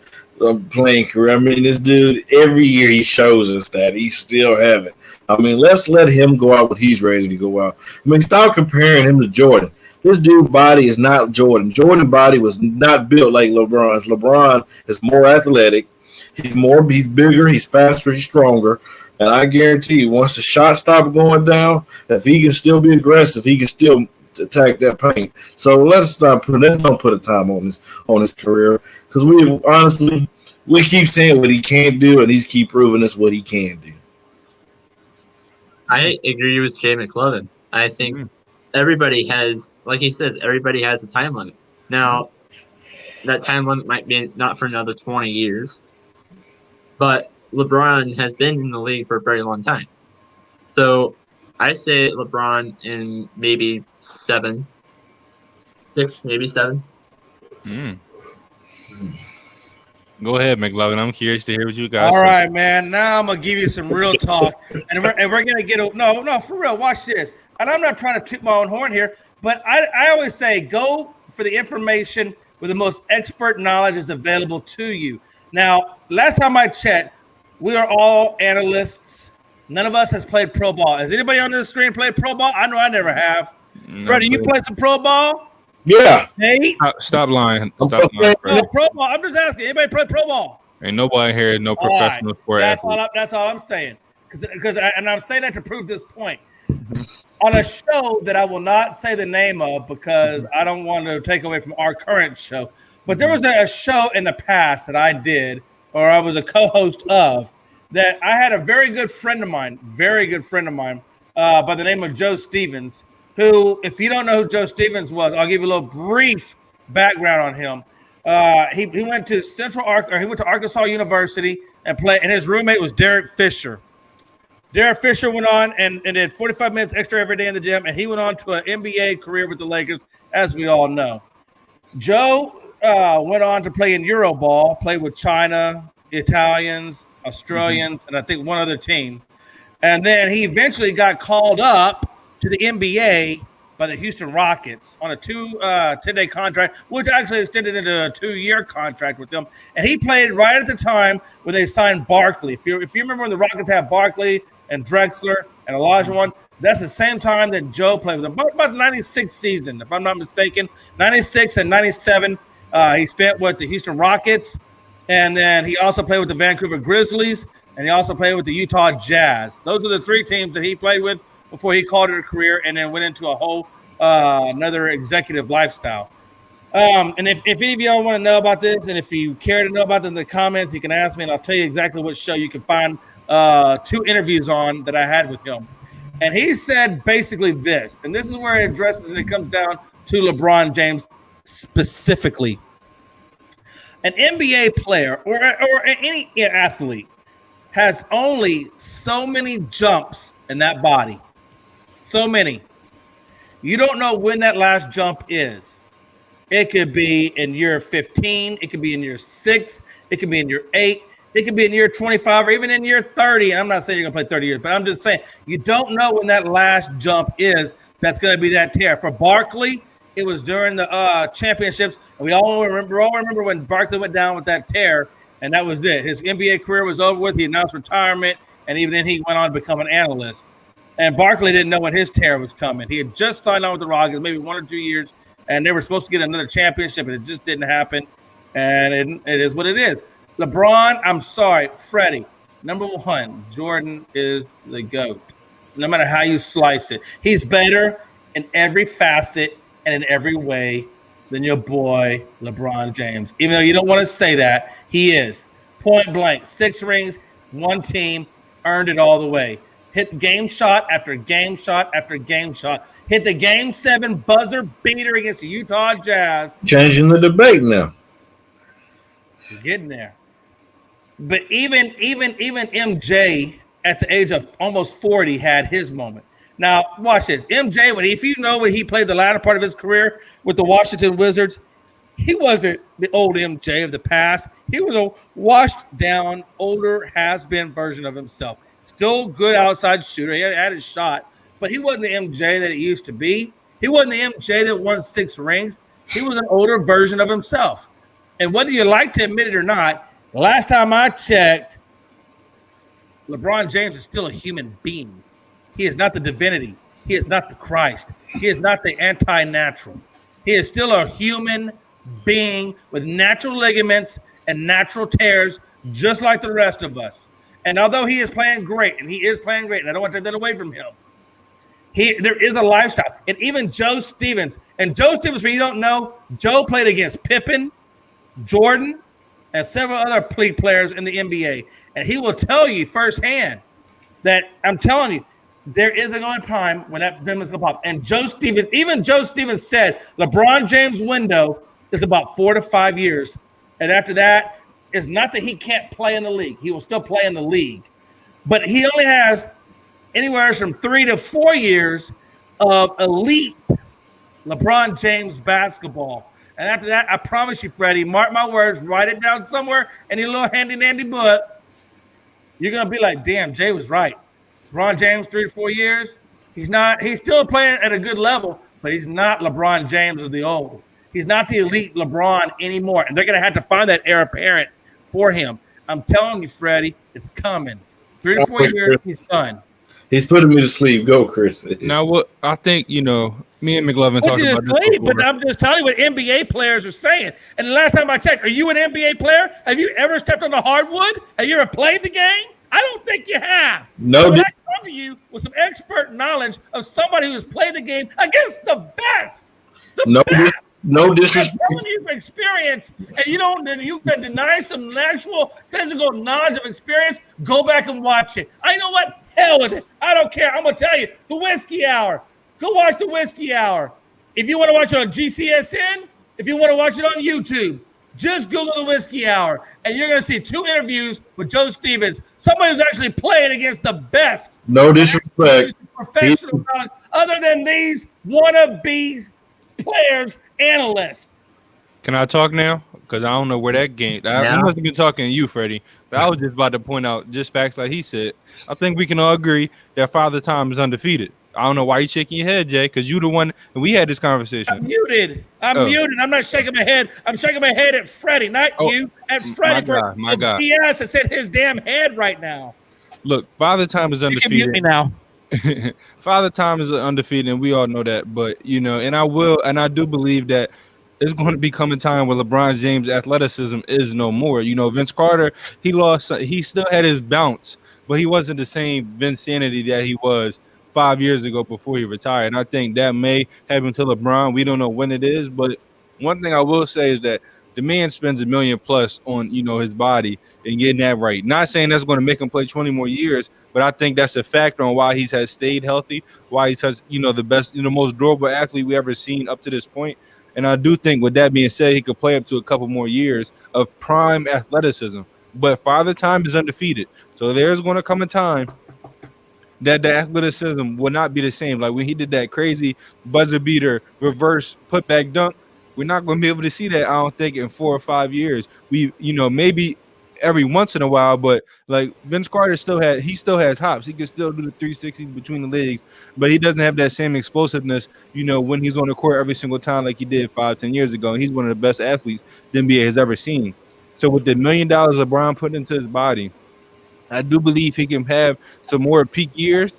playing career. I mean, this dude, every year he shows us that he's still having. I mean, let's let him go out when he's ready to go out. I mean, stop comparing him to Jordan. This dude's body is not Jordan. Jordan's body was not built like LeBron's. LeBron is more athletic. He's bigger, he's faster, he's stronger. And I guarantee you, once the shots stop going down, if he can still be aggressive, he can still attack that paint. So let's don't put a time on his career, because we keep saying what he can't do, and he's keep proving us what he can do. I agree with Jay McLovin. I think everybody has, like he says, everybody has a time limit. Now, that time limit might be not for another 20 years, but LeBron has been in the league for a very long time. So I say LeBron in maybe 6, maybe 7. Go ahead, McLovin. I'm curious to hear what you guys All say. right, man. Now I'm going to give you some real talk. and we're going to get – no, for real. Watch this. And I'm not trying to toot my own horn here, but I always say go for the information where the most expert knowledge is available to you. Now, last time I checked, we are all analysts. None of us has played pro ball. Has anybody on this screen played pro ball? I know I never have. Freddie, you played some pro ball? Yeah. Nate? Stop lying. Stop lying. No, pro ball. I'm just asking. Anybody play pro ball? Ain't nobody here, no professional sport athlete. That's all I'm saying. And I'm saying that to prove this point. On a show that I will not say the name of because I don't want to take away from our current show, but there was a show in the past that I did, or I was a co-host of, that I had a very good friend of mine by the name of Joe Stevens, who, if you don't know who Joe Stevens was, I'll give you a little brief background on him. He went to he went to Arkansas University and played, and his roommate was Derek Fisher. Derek Fisher went on and did 45 minutes extra every day in the gym, and he went on to an NBA career with the Lakers, as we all know. Joe went on to play in Euroball, played with China, Italians, Australians, and I think one other team. And then he eventually got called up to the NBA by the Houston Rockets on a 10-day contract, which actually extended into a 2-year contract with them. And he played right at the time when they signed Barkley. If you remember when the Rockets had Barkley and Drexler and Olajuwon, that's the same time that Joe played with them. About the 96 season, if I'm not mistaken. 96 and 97, he spent with the Houston Rockets. And then he also played with the Vancouver Grizzlies, and he also played with the Utah Jazz. Those are the 3 teams that he played with before he called it a career and then went into a whole another executive lifestyle. And if any of y'all want to know about this, and if you care to know about it in the comments, you can ask me, and I'll tell you exactly what show you can find 2 interviews on that I had with him. And he said basically this, and this is where it addresses and it comes down to LeBron James specifically. An NBA player or any athlete has only so many jumps in that body. So many. You don't know when that last jump is. It could be in year 15. It could be in year 6. It could be in year 8. It could be in year 25 or even in year 30. And I'm not saying you're going to play 30 years, but I'm just saying you don't know when that last jump is that's going to be that tear. For Barkley, it was during the championships. And we all remember when Barkley went down with that tear, and that was it. His NBA career was over with. He announced retirement, and even then he went on to become an analyst. And Barkley didn't know when his tear was coming. He had just signed on with the Rockets, maybe 1 or 2 years, and they were supposed to get another championship, and it just didn't happen. And it is what it is. LeBron, I'm sorry, Freddie, number one, Jordan is the GOAT, no matter how you slice it. He's better in every facet and in every way than your boy LeBron James. Even though you don't want to say that, he is. Point blank, 6 rings, 1 team, earned it all the way. Hit game shot after game shot after game shot. Hit the Game 7 buzzer beater against the Utah Jazz. Changing the debate now. You're getting there. But even MJ at the age of almost 40 had his moment. Now, watch this. MJ, when he played the latter part of his career with the Washington Wizards, he wasn't the old MJ of the past. He was a washed down, older, has-been version of himself. Still good outside shooter. He had his shot, but he wasn't the MJ that he used to be. He wasn't the MJ that won 6 rings. He was an older version of himself. And whether you like to admit it or not, last time I checked, LeBron James is still a human being. He is not the divinity. He is not the Christ. He is not the anti-natural. He is still a human being with natural ligaments and natural tears, just like the rest of us. And although he is playing great, and I don't want to take that away from him, there is a lifestyle. And even Joe Stevens, for you don't know, Joe played against Pippen, Jordan, and several other players in the NBA. And he will tell you firsthand that, I'm telling you, there is a time when that is going to pop. And Joe Stevens said LeBron James' window is about 4 to 5 years. And after that, it's not that he can't play in the league. He will still play in the league. But he only has anywhere from 3 to 4 years of elite LeBron James basketball. And after that, I promise you, Freddie, mark my words, write it down somewhere in your little handy-dandy book. You're going to be like, damn, Jay was right. LeBron James, 3 to 4 years. He's still playing at a good level, but he's not LeBron James of the old. He's not the elite LeBron anymore. And they're going to have to find that heir apparent for him. I'm telling you, Freddie, it's coming. 3 to 4 years, he's done. He's putting me to sleep. Go, Chris. Now, what I think, me and McLovin talked about this before. But I'm just telling you what NBA players are saying. And the last time I checked, are you an NBA player? Have you ever stepped on the hardwood? Have you ever played the game? I don't think you have. No. So I come to you with some expert knowledge of somebody who has played the game against the best. No disrespect. I'm telling you from experience, and you can deny some actual physical knowledge of experience. Go back and watch it. I know what? Hell with it. I don't care. I'm gonna tell you, the Whiskey Hour. Go watch the Whiskey Hour. If you want to watch it on GCSN, if you want to watch it on YouTube, just Google the Whiskey Hour, and you're gonna see 2 interviews with Joe Stevens, somebody who's actually playing against the best. No disrespect. Professional knowledge, other than these wannabe players, analysts. Can I talk now? Because I don't know where that game. I wasn't even talking to you, Freddie. But I was just about to point out just facts like he said. I think we can all agree that Father Time is undefeated. I don't know why you're shaking your head, Jay, because you the one, and we had this conversation. I'm muted. I'm not shaking my head. I'm shaking my head at Freddie, not you. At Freddie for my God. BS that's in his damn head right now. Look, Father Time is undefeated. You can mute me now. Father Time is undefeated, and we all know that. But and I do believe that it's going to become a time where LeBron James' athleticism is no more. Vince Carter, he still had his bounce, but he wasn't the same Vince Sanity that he was 5 years ago before he retired. And I think that may happen to LeBron. We don't know when it is, but one thing I will say is that The man spends $1 million plus on his body and getting that right. Not saying that's going to make him play 20 more years, but I think that's a factor on why he has stayed healthy, why he's such the best, most durable athlete we ever seen up to this point. And I do think, with that being said, he could play up to a couple more years of prime athleticism. But Father Time is undefeated, so there's going to come a time that the athleticism will not be the same. Like when he did that crazy buzzer beater reverse putback dunk, we're not going to be able to see that, I don't think, in 4 or 5 years. We, maybe every once in a while, but like Vince Carter still has hops. He can still do the 360 between the legs, but he doesn't have that same explosiveness, when he's on the court every single time like he did 5-10 years ago. And he's one of the best athletes the NBA has ever seen. So with the $1 million LeBron put into his body, I do believe he can have some more peak years,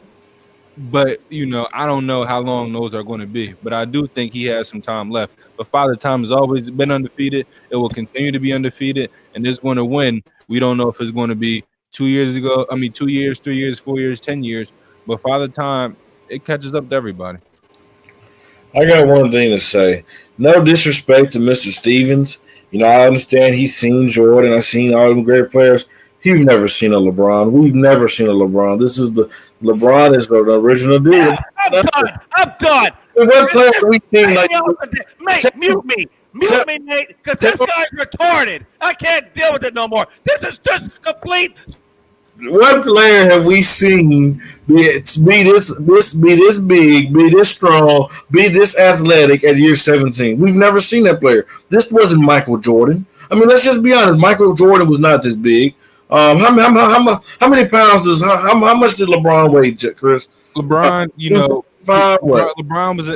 but I don't know how long those are going to be. But I do think he has some time left. But Father Time has always been undefeated. It will continue to be undefeated, and it's going to win. We don't know if it's going to be 2 years ago. 2 years, 3 years, 4 years, 10 years. But Father Time, it catches up to everybody. I got one thing to say. No disrespect to Mr. Stevens. I understand he's seen Jordan. I've seen all them great players. He's never seen a LeBron. We've never seen a LeBron. This is LeBron is the original dude. Yeah, I'm done. What player have we seen like? Mate, mute me, Nate, because this guy's retarded. I can't deal with it no more. This is just complete. What player have we seen be this big, be this strong, be this athletic at year 17? We've never seen that player. This wasn't Michael Jordan. Let's just be honest. Michael Jordan was not this big. How many pounds how much did LeBron weigh, Chris? LeBron, LeBron was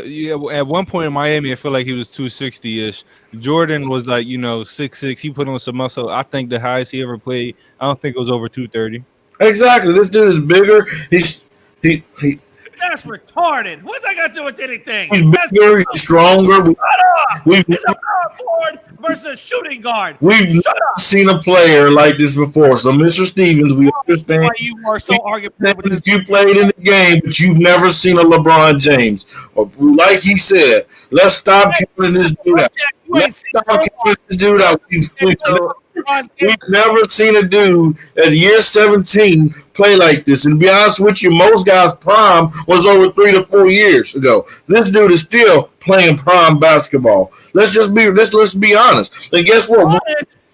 at one point in Miami. I feel like he was 260-ish. Jordan was like 6'6". He put on some muscle. I think the highest he ever played, I don't think it was over 230. Exactly. This dude is bigger. That's retarded. What's that got to do with anything? He's bigger. He's stronger. He's a power forward versus a shooting guard. We've never seen a player like this before. So, Mr. Stevens, we understand why you are so argumentative. You played in the game, but you've never seen a LeBron James. Like he said, let's stop counting this dude out. Let's stop counting this dude out. We've never seen a dude at year 17 play like this. And to be honest with you, most guys' prime was over 3 to 4 years ago. This dude is still playing prime basketball. Let's be honest. And guess what?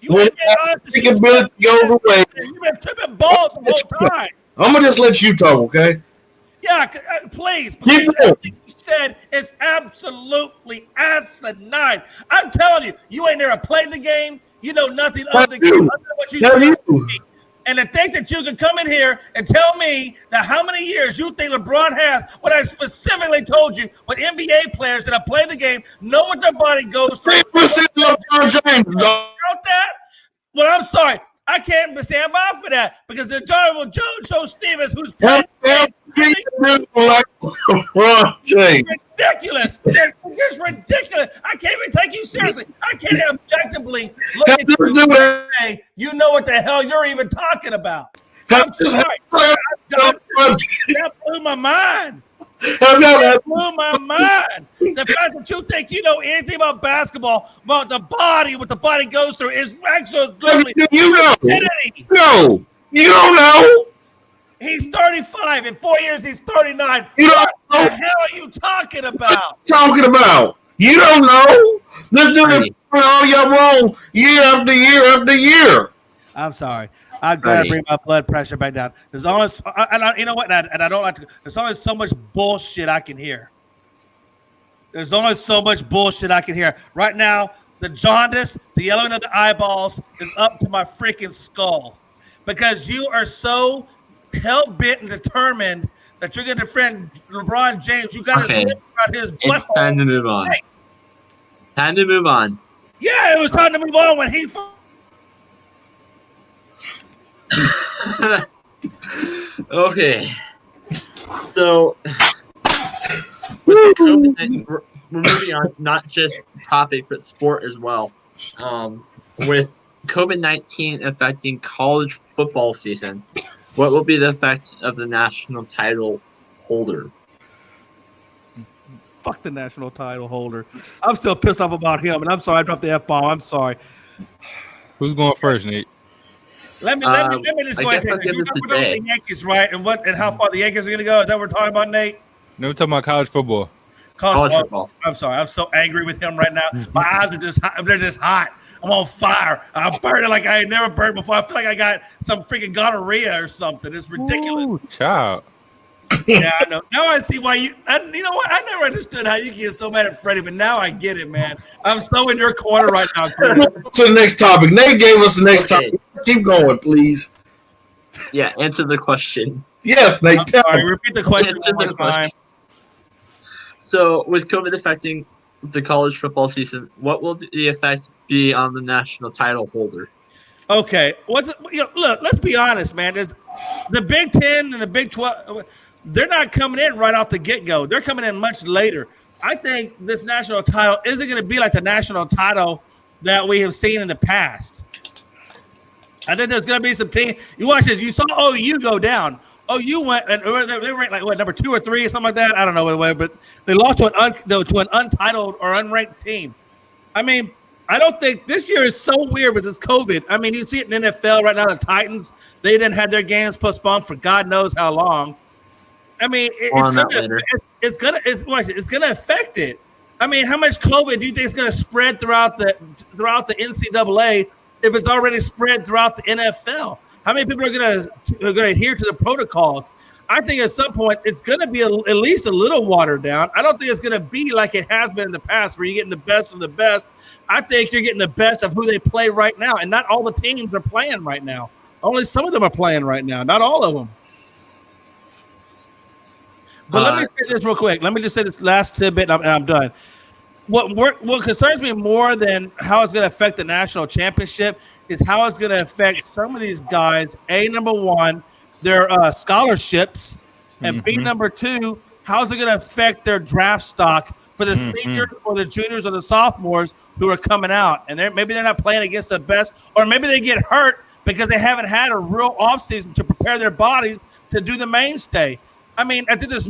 When that ability goes away, you've been tripping balls the whole time. I'm gonna just let you talk, okay? Yeah, please. Because everything you said is absolutely asinine. I'm telling you, you ain't never played the game. You know nothing of the game. I know what you said. And to think that you can come in here and tell me that how many years you think LeBron has, when I specifically told you what NBA players that have played the game know what their body goes through. LeBron James. That? Well, I'm sorry. I can't stand by for that because the Honorable Joe Stevens, who's playing like LeBron James. Ridiculous. It's ridiculous. I can't even take you seriously. I can't objectively look at you and say, you know what the hell you're even talking about. I'm sorry. That blew my mind. That blew my mind. The fact that you think you know anything about basketball, about the body, what the body goes through, is absolutely stupidity. No, you don't know. He's 35. In 4 years, he's 39. You what the hell are you talking about? You don't know. This dude is all y'all wrong year after year after year. I'm sorry. I've got to bring my blood pressure back down. There's always, you know what? And I don't like to. There's only so much bullshit I can hear. There's only so much bullshit I can hear. Right now, the jaundice, the yellowing of the eyeballs is up to my freaking skull because you are so hell-bent and determined that you're going to defend LeBron James. You got to think about his butt. It's time to move on. Hey. Time to move on. Yeah, it was time to move on when he. Okay. So we're moving on, not just topic, but sport as well. With COVID-19 affecting college football season, what will be the effect of the national title holder? fuck the national title holder. I'm still pissed off about him, and I'm sorry I dropped the F-bomb. I'm sorry. Who's going first, Nate? Let me just I go ahead guess I'll and give you it to know Jay. the Yankees, right? And how far the Yankees are going to go? Is that what we're talking about, Nate? No, we're talking about college football. College football. I'm sorry. I'm so angry with him right now. My eyes are just hot. They're just hot. I'm on fire. I'm burning like I ain't never burned before. I feel like I got some freaking gonorrhea or something. It's ridiculous. Ooh, child. Yeah, I know. Now I see why you know what? I never understood how you get so mad at Freddie, but now I get it, man. I'm so in your corner right now, Chris. To the next topic. Nate gave us the next Okay. topic. Keep going, please. Yeah, answer the question. Yes, Nate. I'm Tell sorry. me. Repeat the question Answer one the more time. question. So, with COVID affecting the college football season, what will the effect be on the national title holder? Okay, look, let's be honest, man. There's the Big 10 and the Big 12. They're not coming in right off the get-go. They're coming in much later. I think this national title isn't going to be like the national title that we have seen in the past. I think there's going to be some team. You watch this. You saw OU go down. OU went and they ranked like what, number 2 or 3 or something like that. I don't know what, but they lost to an untitled or unranked team. I mean, I don't think this year is so weird with this COVID. I mean, you see it in the NFL right now. The Titans, they didn't have their games postponed for God knows how long. I mean, it's gonna affect it. I mean, how much COVID do you think is gonna spread throughout the NCAA if it's already spread throughout the NFL? How many people are gonna adhere to the protocols? I think at some point it's gonna be at least a little watered down. I don't think it's gonna be like it has been in the past, where you're getting the best of the best. I think you're getting the best of who they play right now, and not all the teams are playing right now. Only some of them are playing right now, not all of them. But let me say this real quick. Let me just say this last tidbit, and I'm done. What concerns me more than how it's going to affect the national championship is how it's going to affect some of these guys. Number one, their scholarships, and B, number two, how is it going to affect their draft stock for the seniors or the juniors or the sophomores who are coming out, and maybe they're not playing against the best, or maybe they get hurt because they haven't had a real offseason to prepare their bodies to do the mainstay. I mean, I think there's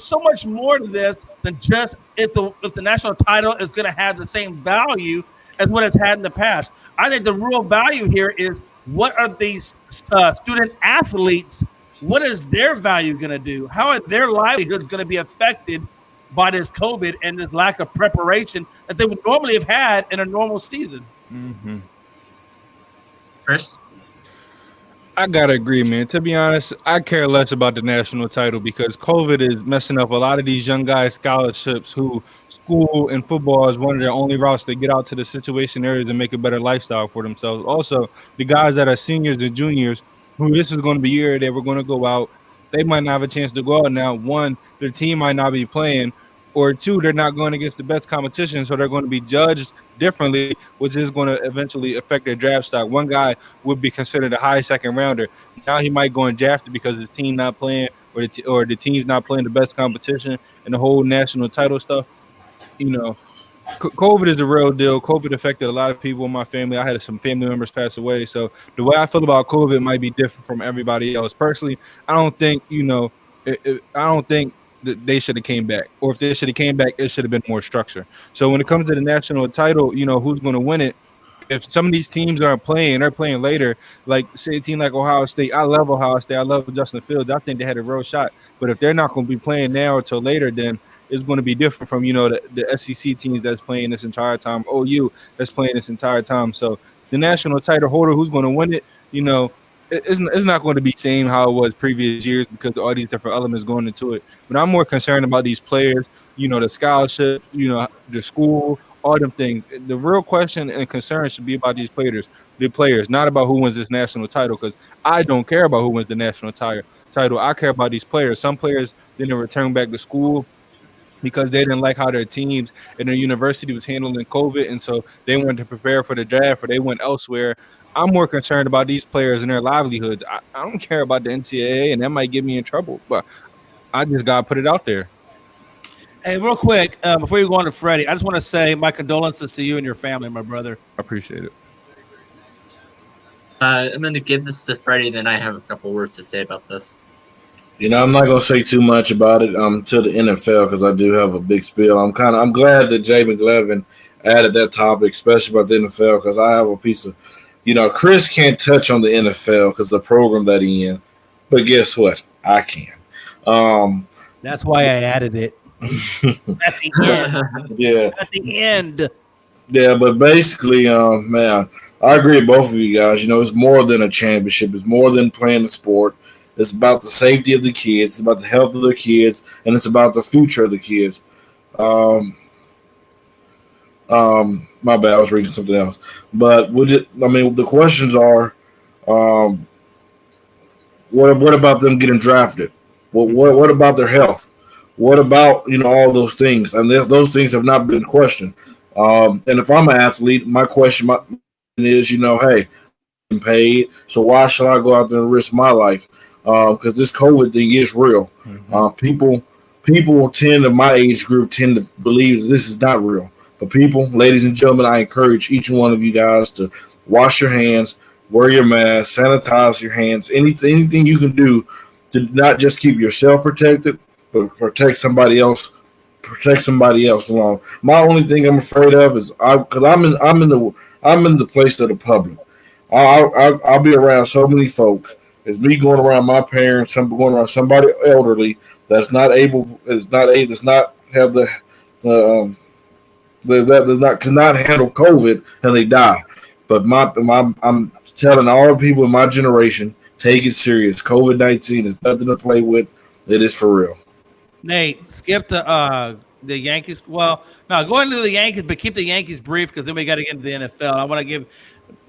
so much more to this than just if the national title is going to have the same value as what it's had in the past. I think the real value here is, what are these student athletes, what is their value going to do? How are their livelihoods going to be affected by this COVID and this lack of preparation that they would normally have had in a normal season? Chris? I gotta agree, man. To be honest, I care less about the national title because COVID is messing up a lot of these young guys' scholarships who school and football is one of their only routes to get out to the situation areas and make a better lifestyle for themselves. Also, the guys that are seniors and juniors, who this is going to be year they were going to go out, they might not have a chance to go out now. One, their team might not be playing, or two, they're not going against the best competition, so they're going to be judged differently, which is going to eventually affect their draft stock. One guy would be considered a high second rounder. Now he might go undrafted because his team not playing, or the team's not playing the best competition, and the whole national title stuff. You know, COVID is a real deal. COVID affected a lot of people in my family. I had some family members pass away, so the way I feel about COVID might be different from everybody else. Personally, I don't think that they should have came back, or if they should have came back, it should have been more structure. So when it comes to the national title, who's going to win it? If some of these teams aren't playing, they're playing later. Like, say a team like Ohio State. I love Ohio State. I love Justin Fields. I think they had a real shot. But if they're not going to be playing now until later, then it's going to be different from the SEC teams that's playing this entire time. OU that's playing this entire time. So the national title holder, who's going to win it? It's not going to be same how it was previous years because of all these different elements going into it. But I'm more concerned about these players, the scholarship, the school, all them things. The real question and concern should be about these players, not about who wins this national title, because I don't care about who wins the national title. I care about these players. Some players didn't return back to school because they didn't like how their teams and their university was handling COVID, and so they wanted to prepare for the draft or they went elsewhere. I'm more concerned about these players and their livelihoods. I don't care about the NCAA, and that might get me in trouble, but I just got to put it out there. Hey, real quick, before you go on to Freddie, I just want to say my condolences to you and your family, my brother. I appreciate it. I'm going to give this to Freddie, then I have a couple words to say about this. I'm not gonna say too much about it to the NFL because I do have a big spiel. I'm glad that Jay McLevin added that topic, especially about the NFL, because I have a piece of, Chris can't touch on the NFL because the program that he in, but guess what? I can. Um, That's why I added it. At the end. yeah, At the end. yeah, but basically, man, I agree with both of you guys. It's more than a championship. It's more than playing the sport. It's about the safety of the kids. It's about the health of the kids, and it's about the future of the kids. Um, my bad. I was reading something else. But the questions are, um, what about them getting drafted? What about their health? What about all those things? And those things have not been questioned. And if I'm an athlete, my question is, hey, I'm paid, so why should I go out there and risk my life? Because this COVID thing is real. People my age group tend to believe that this is not real. But ladies and gentlemen, I encourage each one of you guys to wash your hands, wear your mask, sanitize your hands, anything you can do to not just keep yourself protected, but protect somebody else. Protect somebody else along. My only thing I'm afraid of is because I'm in the place of the public. I'll be around so many folks. It's me going around my parents, going around somebody elderly that's not able, does not have cannot handle COVID and they die. But I'm telling all the people in my generation, take it serious. COVID-19 is nothing to play with. It is for real. Nate, skip the Yankees. Well, no, go into the Yankees, but keep the Yankees brief because then we got to get into the NFL. I want to give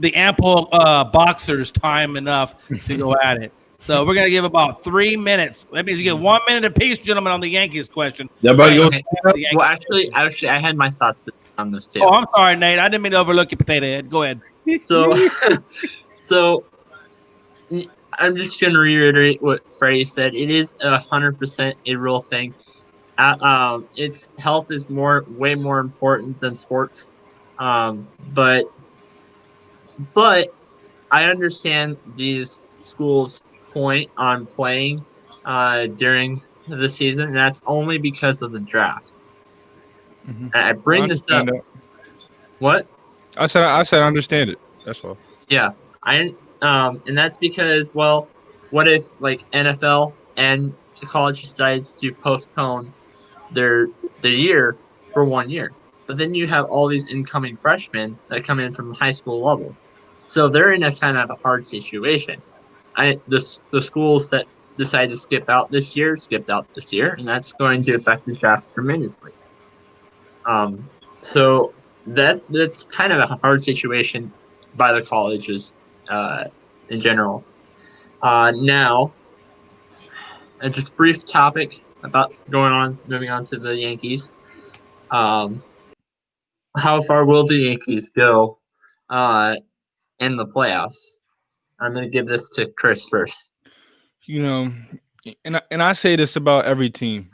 the ample boxers time enough to go at it. So we're going to give about 3 minutes. That means you get 1 minute apiece, gentlemen, on the Yankees question. Okay. Well, actually, I had my thoughts on this too. Oh, I'm sorry, Nate. I didn't mean to overlook you, Potato Head. Go ahead. So I'm just going to reiterate what Freddie said. It is 100% a real thing. Its health is way more important than sports. But I understand these schools' point on playing during the season, and that's only because of the draft. Mm-hmm. I bring this up. What? I said I understand it. That's all. Yeah, and that's because, well, what if like NFL and the college decides to postpone their year for 1 year, but then you have all these incoming freshmen that come in from the high school level, so they're in a kind of a hard situation. The schools that decide to skip out this year, and that's going to affect the draft tremendously. So that's kind of a hard situation by the colleges in general. Now, just brief topic about moving on to the Yankees. How far will the Yankees go in the playoffs? I'm going to give this to Chris first. And I say this about every team.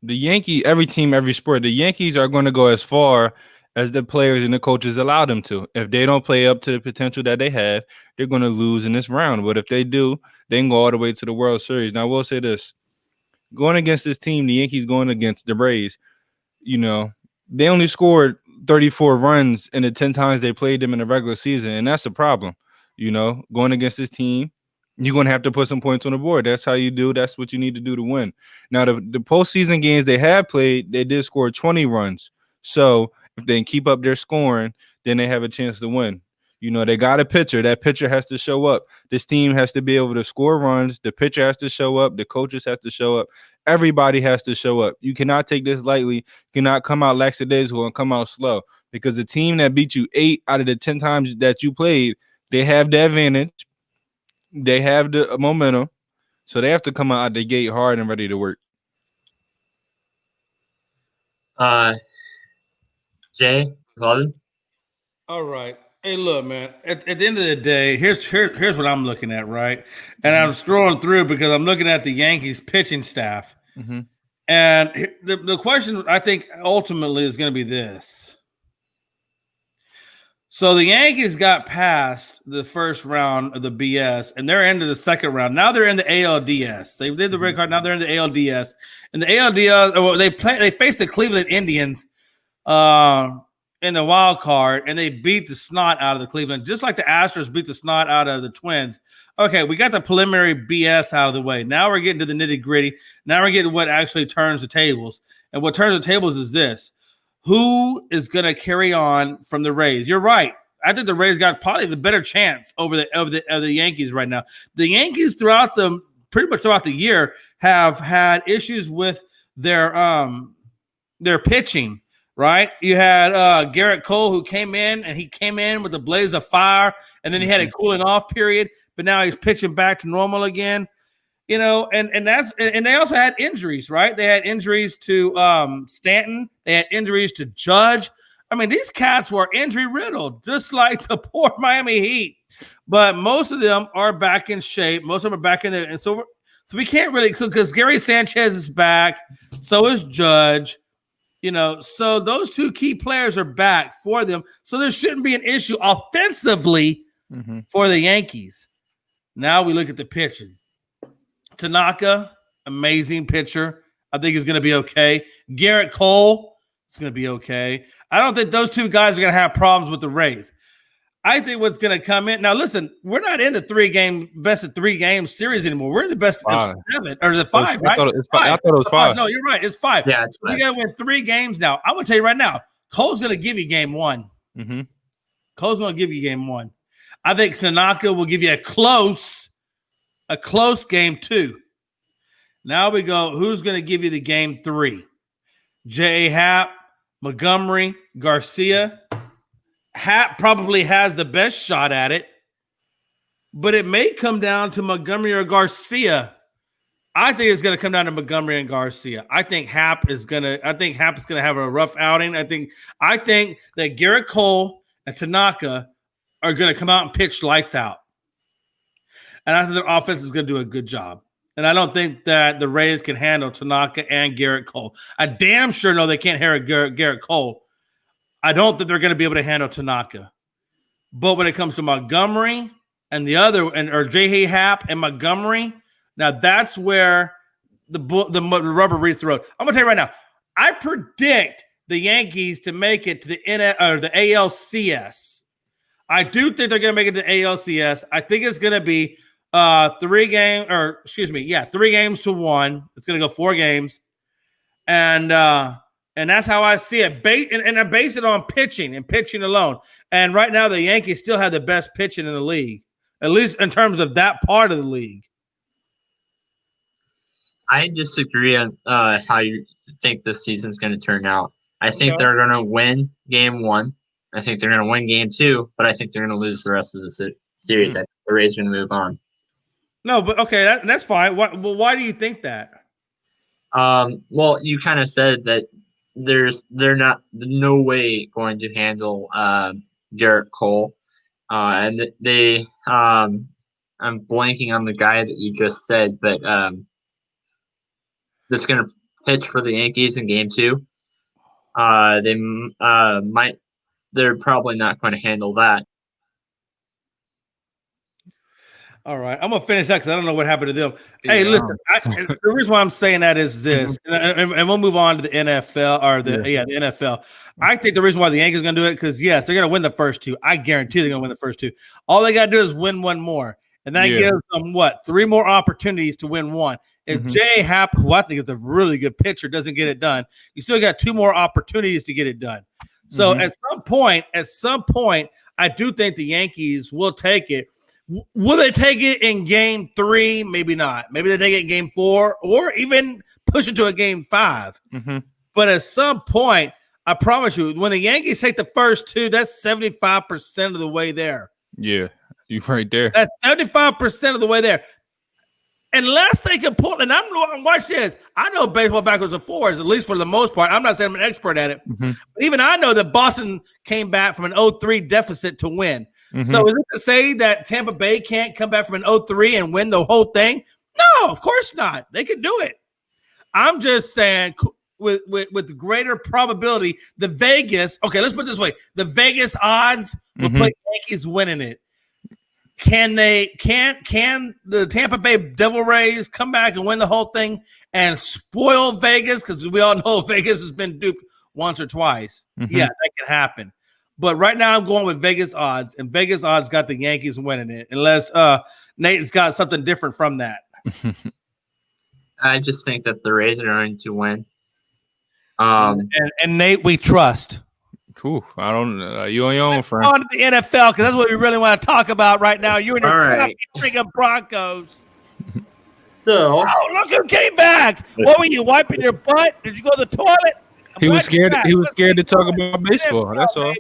Every team, every sport, the Yankees are going to go as far as the players and the coaches allow them to. If they don't play up to the potential that they have, they're going to lose in this round. But if they do, they can go all the way to the World Series. Now, I will say this. Going against this team, the Yankees going against the Rays, they only scored 34 runs in the 10 times they played them in the regular season, and that's a problem. Going against this team, you're going to have to put some points on the board. That's how you do. That's what you need to do to win. Now, the postseason games they have played, they did score 20 runs. So if they can keep up their scoring, then they have a chance to win. They got a pitcher. That pitcher has to show up. This team has to be able to score runs. The pitcher has to show up. The coaches have to show up. Everybody has to show up. You cannot take this lightly. You cannot come out lackadaisical and come out slow, because the team that beat you 8 out of the 10 times that you played, they have the advantage. They have the momentum. So they have to come out the gate hard and ready to work. Jay, Gordon? All right. Hey, look, man. At the end of the day, here's what I'm looking at, right? And I'm scrolling through because I'm looking at the Yankees pitching staff. Mm-hmm. And the question I think ultimately is going to be this. So the Yankees got past the first round of the BS, and they're into the second round. Now they're in the ALDS. They did the red card. Now they're in the ALDS. And the ALDS, they faced the Cleveland Indians in the wild card, and they beat the snot out of the Cleveland, just like the Astros beat the snot out of the Twins. Okay, we got the preliminary BS out of the way. Now we're getting to the nitty gritty. Now we're getting what actually turns the tables. And what turns the tables is this. Who is going to carry on from the Rays? You're right. I think the Rays got probably the better chance over the Yankees right now. The Yankees pretty much throughout the year have had issues with their pitching, right? You had Garrett Cole, who came in with a blaze of fire, and then he had a cooling off period, but now he's pitching back to normal again. You know, and they also had injuries, right? They had injuries to Stanton. They had injuries to Judge. I mean, these cats were injury riddled, just like the poor Miami Heat. But most of them are back in shape. Most of them are back in there, and so we can't really. So because Gary Sanchez is back, so is Judge. You know, so those two key players are back for them. So there shouldn't be an issue offensively for the Yankees. Now we look at the pitching. Tanaka, amazing pitcher. I think he's going to be okay. Garrett Cole is going to be okay. I don't think those two guys are going to have problems with the Rays. I think what's going to come in – now, listen, we're not in the best of 3 game series anymore. We're in the best of 7 or the 5, right? I thought it was 5. No, you're right. It's 5. Yeah, it's 5. We got to win 3 games now. I'm going to tell you right now, Cole's going to give you game 1. Cole's going to give you game 1. I think Tanaka will give you a close game 2. Now we go, who's going to give you the game 3? J.A. Happ, Montgomery, Garcia. Happ probably has the best shot at it, but it may come down to Montgomery or Garcia. I think it's going to come down to Montgomery and Garcia. I think Happ is going to have a rough outing. I think that Garrett Cole and Tanaka are going to come out and pitch lights out. And I think their offense is going to do a good job. And I don't think that the Rays can handle Tanaka and Garrett Cole. I damn sure know they can't handle Garrett Cole. I don't think they're going to be able to handle Tanaka. But when it comes to Montgomery and or J.A. Happ and Montgomery, now that's where the rubber meets the road. I'm going to tell you right now, I predict the Yankees to make it to the ALCS. I do think they're going to make it to ALCS. I think it's going to be 3 games to 1. It's going to go 4 games. And that's how I see it. And I base it on pitching and pitching alone. And right now, the Yankees still have the best pitching in the league, at least in terms of that part of the league. I disagree on how you think this season's going to turn out. I think they're going to win game 1. I think they're going to win game 2, but I think they're going to lose the rest of the series. I think the Rays are going to move on. No, but okay, that's fine. Why do you think that? Well, you kind of said that they're not no way going to handle Garrett Cole, and they I'm blanking on the guy that you just said, but that's going to pitch for the Yankees in game 2. They're probably not going to handle that. All right, I'm gonna finish that because I don't know what happened to them. Hey, listen, the reason why I'm saying that is this, and we'll move on to the NFL or the NFL. I think the reason why the Yankees are gonna do it because yes, they're gonna win the first 2. I guarantee they're gonna win the first 2. All they gotta do is win 1 more, and that gives them 3 more opportunities to win 1. If J.A. Happ, who I think is a really good pitcher, doesn't get it done, you still got 2 more opportunities to get it done. So at some point, I do think the Yankees will take it. Will they take it in game 3? Maybe not. Maybe they take it in game 4 or even push it to a game 5. But at some point, I promise you, when the Yankees take the first 2, that's 75% of the way there. Yeah, you're right there. That's 75% of the way there. Unless they can pull, and watch this. I know baseball backwards and forwards, at least for the most part. I'm not saying I'm an expert at it. But even I know that Boston came back from an 0-3 deficit to win. So is it to say that Tampa Bay can't come back from an 0-3 and win the whole thing? No, of course not. They could do it. I'm just saying with greater probability, the Vegas. Okay, let's put it this way: the Vegas odds will put Yankees winning it. Can the Tampa Bay Devil Rays come back and win the whole thing and spoil Vegas? Because we all know Vegas has been duped once or twice. Yeah, that can happen. But right now I'm going with Vegas odds, and Vegas odds got the Yankees winning it, unless Nate's got something different from that. I just think that the Rays are going to win. And Nate, we trust. Cool. I don't. You on your own, friend. On to the NFL, because that's what we really want to talk about right now. You and your freaking Broncos. So, look who came back. What were you wiping your butt? Did you go to the toilet? He was scared. He was scared to talk about baseball. That's all.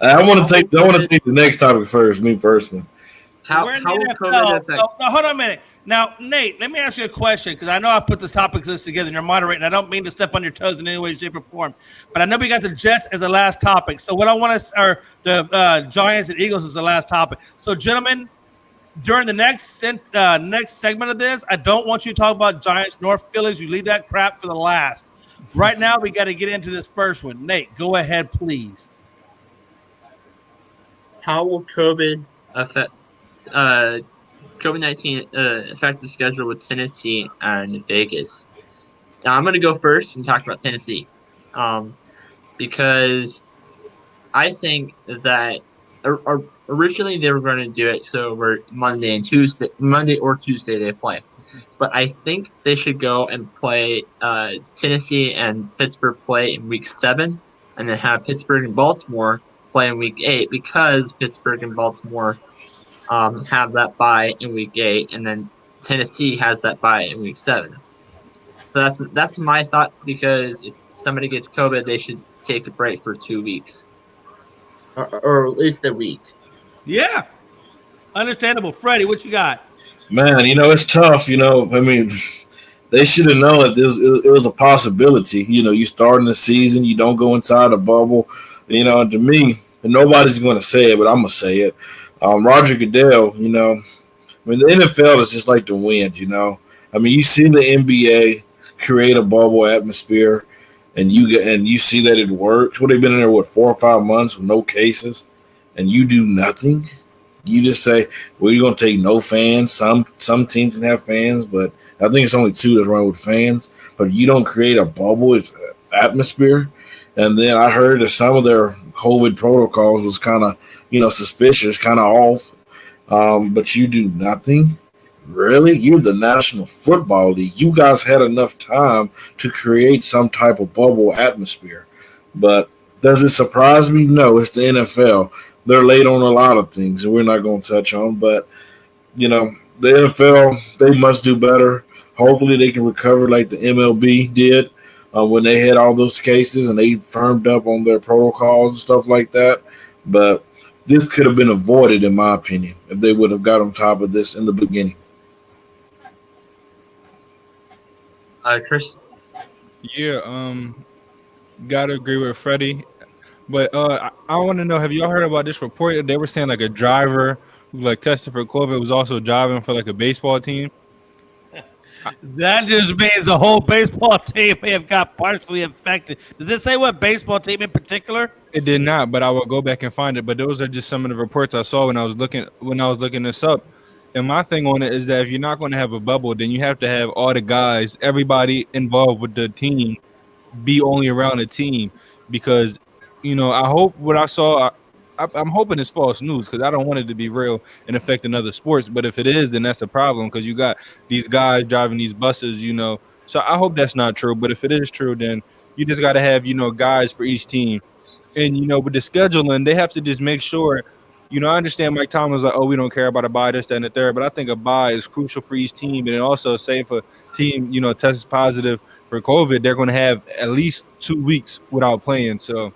I want to take the next topic first. Me personally. How will COVID affect? So, hold on a minute. Now, Nate, let me ask you a question, because I know I put this topic list together and you're moderating. I don't mean to step on your toes in any way, shape, or form, but I know we got the Jets as the last topic. So what I want to, or the Giants and Eagles is the last topic. So, gentlemen, during the next segment of this, I don't want you to talk about Giants nor Phillies. You leave that crap for the last. Right now, we got to get into this first one. Nate, go ahead, please. How will COVID affect COVID-19 affect the schedule with Tennessee and Vegas? Now, I'm going to go first and talk about Tennessee, because I think that originally they were going to do it so we're Monday or Tuesday they play, but I think they should go and play Tennessee and Pittsburgh play in week 7, and then have Pittsburgh and Baltimore play in week 8, because Pittsburgh and Baltimore have that bye in week 8, and then Tennessee has that bye in week 7. So that's my thoughts, because if somebody gets COVID, they should take a break for 2 weeks, or at least a week. Yeah, understandable. Freddie, what you got? Man, it's tough. I mean, they should have known that it was a possibility. You start in the season, you don't go inside a bubble. To me, and nobody's going to say it, but I'm going to say it. Roger Goodell, I mean, the NFL is just like the wind, I mean, you see the NBA create a bubble atmosphere, and you see that it works. Well, they've been in there, 4 or 5 months with no cases, and you do nothing. You just say, well, you're going to take no fans. Some teams can have fans, but I think it's only 2 that's running with fans. But you don't create a bubble atmosphere. And then I heard that some of their COVID protocols was kind of, suspicious, kind of off. But you do nothing. Really? You're the National Football League. You guys had enough time to create some type of bubble atmosphere. But does it surprise me? No, it's the NFL. They're late on a lot of things, and we're not going to touch on. But, the NFL, they must do better. Hopefully they can recover like the MLB did when they had all those cases and they firmed up on their protocols and stuff like that. But this could have been avoided, in my opinion, if they would have got on top of this in the beginning. Chris? Yeah, gotta agree with Freddie. But I want to know, have y'all heard about this report that they were saying like a driver who tested for COVID was also driving for a baseball team? That just means the whole baseball team may have got partially infected. Does it say what baseball team in particular? It did not, but I will go back and find it. But those are just some of the reports I saw when I was looking this up. And my thing on it is that if you're not going to have a bubble, then you have to have all the guys, everybody involved with the team, be only around the team, because I hope what I saw. I'm hoping it's false news, because I don't want it to be real and affect another sports. But if it is, then that's a problem, because you got these guys driving these buses, So I hope that's not true. But if it is true, then you just got to have, guys for each team. And, with the scheduling, they have to just make sure, I understand Mike Tomlin was like, oh, we don't care about a bye, this, that, and the third. But I think a bye is crucial for each team. And also, say if a team, tests positive for COVID, they're going to have at least 2 weeks without playing. So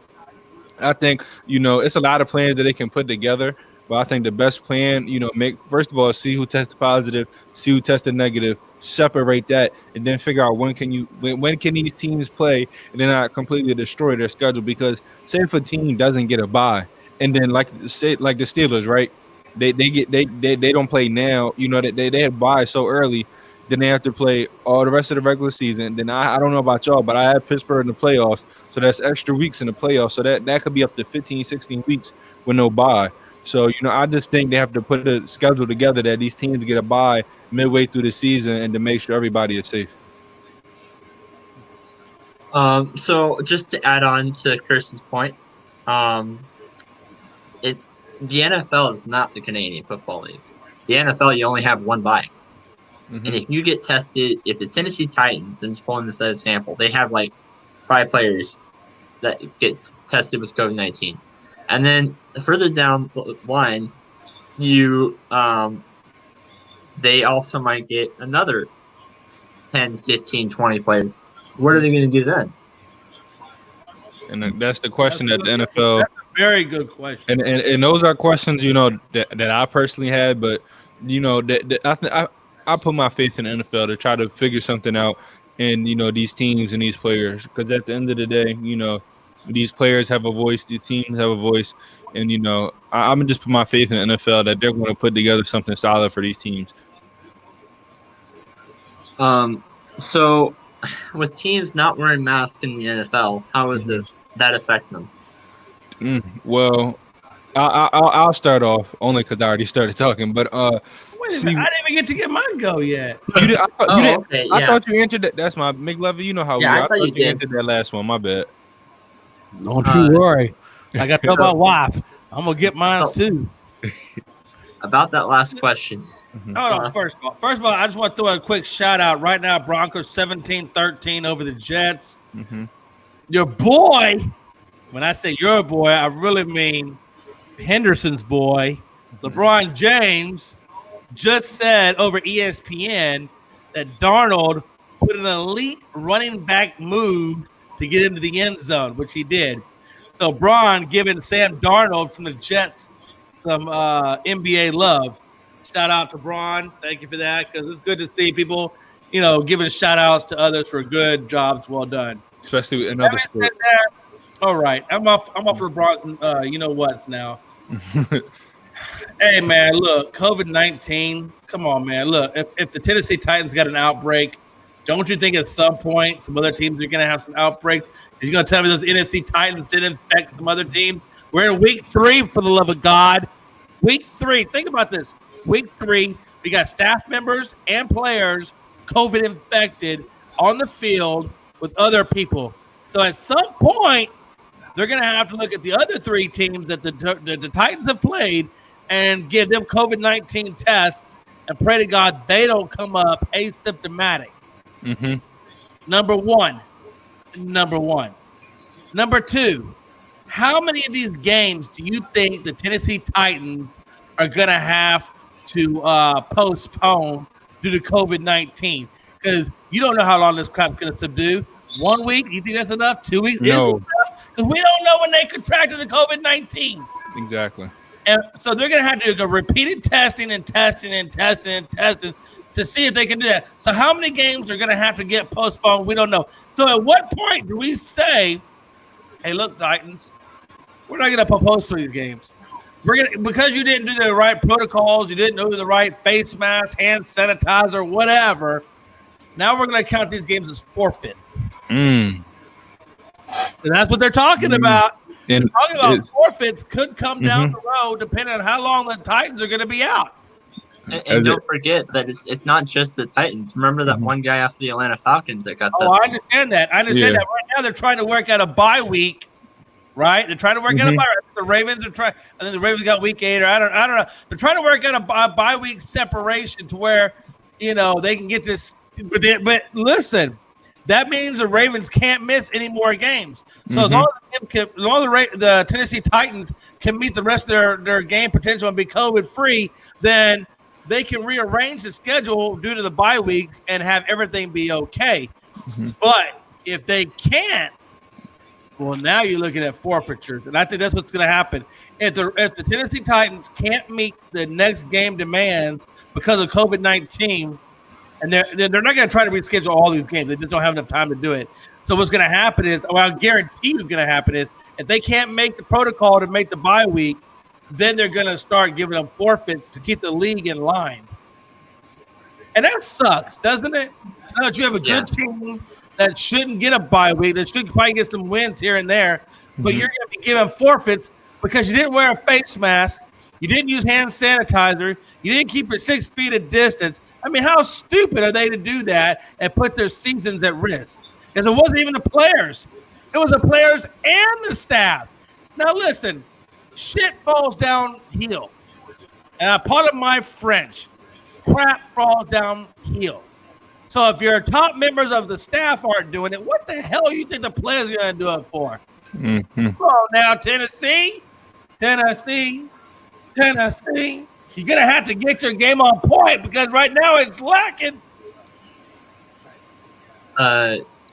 I think, it's a lot of plans that they can put together, but I think the best plan, first of all, see who tested positive, see who tested negative, separate that, and then figure out when can these teams play and then not completely destroy their schedule. Because say if a team doesn't get a bye, and then like the Steelers, right? They don't play now, they had bye so early. Then they have to play all the rest of the regular season. Then I don't know about y'all, but I have Pittsburgh in the playoffs. So that's extra weeks in the playoffs. So that could be up to 15, 16 weeks with no bye. So, I just think they have to put a schedule together that these teams get a bye midway through the season and to make sure everybody is safe. So just to add on to Chris's point, the NFL is not the Canadian Football League. The NFL, you only have one bye. Mm-hmm. And if you get tested, if the Tennessee Titans, I'm just pulling this as a sample, they have like 5 players that gets tested with COVID-19. And then further down the line, they also might get another 10, 15, 20 players. What are they going to do then? And that's the question that the NFL. That's a very good question. And those are questions, that I personally had, but I put my faith in the NFL to try to figure something out, and these teams and these players, because at the end of the day, these players have a voice, the teams have a voice, and I'm gonna just put my faith in the NFL that they're going to put together something solid for these teams. So with teams not wearing masks in the NFL, how would that affect them? Well, I'll start off only because I already started talking, but Wait a minute, I didn't even get to get mine go yet. You did, you didn't. Okay, I yeah. thought you answered that. That's my McLovin. You know how we are. I thought you answered that last one. My bad. Don't you worry. I got to tell my wife. I'm gonna get mine too. About that last question. No, first of all, I just want to throw a quick shout out right now. Broncos 17-13 over the Jets. Mm-hmm. Your boy, when I say your boy, I really mean Henderson's boy, LeBron James, just said over ESPN that Darnold put an elite running back move to get into the end zone, which he did. So Braun giving Sam Darnold from the Jets some NBA love. Shout out to Braun. Thank you for that, because it's good to see people, giving shout outs to others for good jobs well done. Especially in other sports. All right. I'm off LeBron's you know what's now. Hey man, look, COVID-19. Come on, man. Look, if the Tennessee Titans got an outbreak, don't you think at some point some other teams are gonna have some outbreaks? You're gonna tell me those NFC Titans didn't infect some other teams? We're in week 3, for the love of God. Week 3. Think about this. Week 3, we got staff members and players COVID infected on the field with other people. So at some point, they're going to have to look at the other 3 teams that the Titans have played and give them COVID-19 tests and pray to God they don't come up asymptomatic. Mm-hmm. Number one. Number 2, how many of these games do you think the Tennessee Titans are going to have to postpone due to COVID-19? Because you don't know how long this crap's going to subdue. 1 week? You think that's enough? 2 weeks? No. Because we don't know when they contracted the COVID-19. Exactly. And so they're going to have to do repeated testing to see if they can do that. So how many games are going to have to get postponed? We don't know. So at what point do we say, hey, look, Titans, we're not going to postpone these games. Because you didn't do the right protocols, you didn't do the right face mask, hand sanitizer, whatever. Now we're going to count these games as forfeits. And that's what they're talking about. And they're talking about forfeits could come down the road depending on how long the Titans are going to be out. And don't forget that it's not just the Titans. Remember that one guy after the Atlanta Falcons that got tested? Oh, I understand that. That. Right now they're trying to work out a bye week. Right, they're trying to work out a bye. The Ravens are trying. I think the Ravens got week 8, or I don't know. They're trying to work out a bye week separation to where they can get this. But listen, that means the Ravens can't miss any more games. So as long as the Tennessee Titans can meet the rest of their game potential and be COVID free, then they can rearrange the schedule due to the bye weeks and have everything be okay. But if they can't, well, now you're looking at forfeitures, and I think that's what's going to happen. If the Tennessee Titans can't meet the next game demands because of COVID-19, and they're not going to try to reschedule all these games, they just don't have enough time to do it. So what's going to happen is, I guarantee what's going to happen is, if they can't make the protocol to make the bye week, then they're going to start giving them forfeits to keep the league in line. And that sucks, doesn't it? Now that you have a Yeah. good team that shouldn't get a bye week, that should probably get some wins here and there, but you're going to be giving forfeits because you didn't wear a face mask, you didn't use hand sanitizer, you didn't keep your 6 feet of distance. I mean, how stupid are they to do that and put their seasons at risk? And it wasn't even the players. It was the players and the staff. Now, listen, shit falls downhill. And pardon my French, crap falls downhill. So if your top members of the staff aren't doing it, what the hell do you think the players are going to do it for? Come on now, Tennessee. You're going to have to get your game on point because right now it's lacking.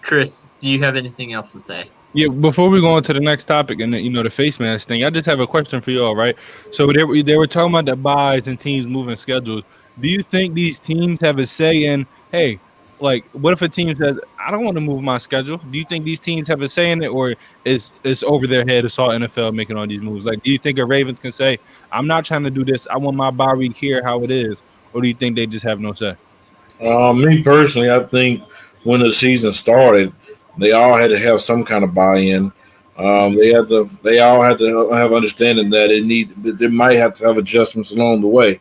Chris, do you have anything else to say? Yeah, before we go on to the next topic and the face mask thing, I just have a question for you all, right? So they were talking about the buys and teams moving schedules. Do you think these teams have a say in, hey, like, what if a team says, I don't want to move my schedule? Do you think these teams have a say in it, or is it's over their head? It's all NFL making all these moves. Like, do you think a Ravens can say, I'm not trying to do this. I want my bye week here how it is, or do you think they just have no say? Me personally, I think when the season started, they all had to have some kind of buy-in. They all had to have understanding that they might have to have adjustments along the way.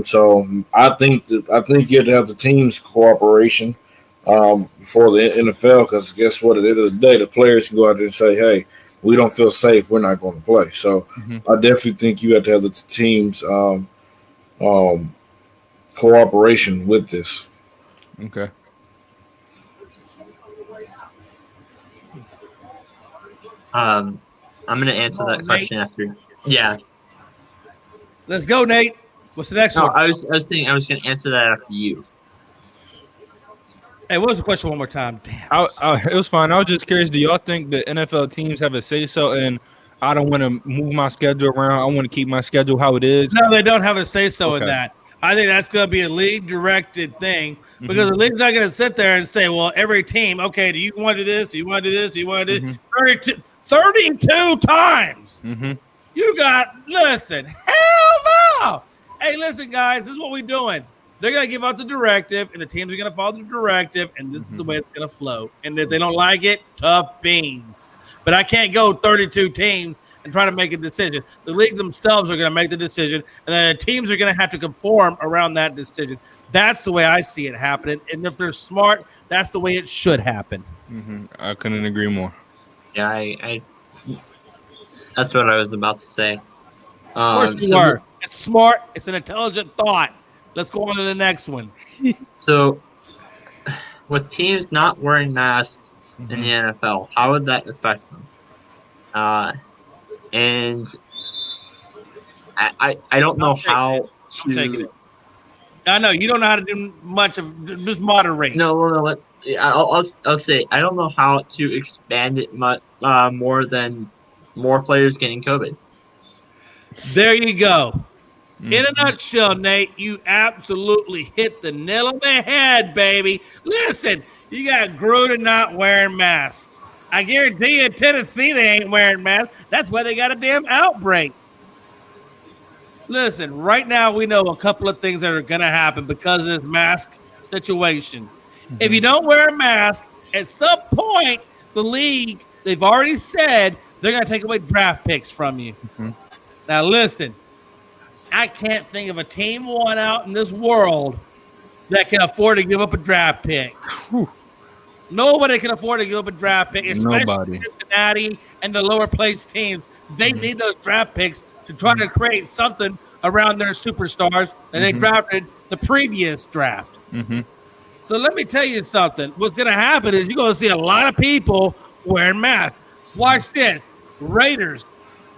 So I think you have to have the team's cooperation for the NFL, because guess what? At the end of the day, the players can go out there and say, "Hey, we don't feel safe. We're not going to play." So I definitely think you have to have the team's cooperation with this. Okay. I'm going to answer that question after. Yeah. Let's go, Nate. What's the next No, one? I was thinking I was going to answer that after you. Hey, what was the question one more time? Damn. It was fine. I was just curious. Do y'all think the NFL teams have a say so? And I don't want to move my schedule around. I want to keep my schedule how it is. No, they don't have a say so in Okay. that. I think that's going to be a league directed thing because the league's not going to sit there and say, well, every team, okay, do you want to do this? Do you want to do this? Do you want to do this? 32 times. You got, listen, hell no. Hey, listen, guys, this is what we're doing. They're going to give out the directive, and the teams are going to follow the directive, and this is the way it's going to flow. And if they don't like it, tough beans. But I can't go 32 teams and try to make a decision. The league themselves are going to make the decision, and then the teams are going to have to conform around that decision. That's the way I see it happening. And if they're smart, that's the way it should happen. I couldn't agree more. Yeah, I that's what I was about to say. Of course you are. It's smart. It's an intelligent thought. Let's go on to the next one. So, with teams not wearing masks in the NFL, how would that affect them? And I don't know how taking to. it. I know you don't know how to do much of just moderate. No. I'll say I don't know how to expand it much more than more players getting COVID. There you go. In a nutshell, Nate, you absolutely hit the nail on the head, baby. Listen, you got Gruden not wearing masks. I guarantee you, Tennessee, they ain't wearing masks. That's why they got a damn outbreak. Listen, right now we know a couple of things that are going to happen because of this mask situation. If you don't wear a mask, at some point, the league, they've already said they're going to take away draft picks from you. Now, listen, I can't think of a team one out in this world that can afford to give up a draft pick. Nobody can afford to give up a draft pick, especially Nobody. Cincinnati and the lower place teams. They need those draft picks to try to create something around their superstars that they drafted the previous draft. So let me tell you something. What's going to happen is you're going to see a lot of people wearing masks. Watch this. Raiders,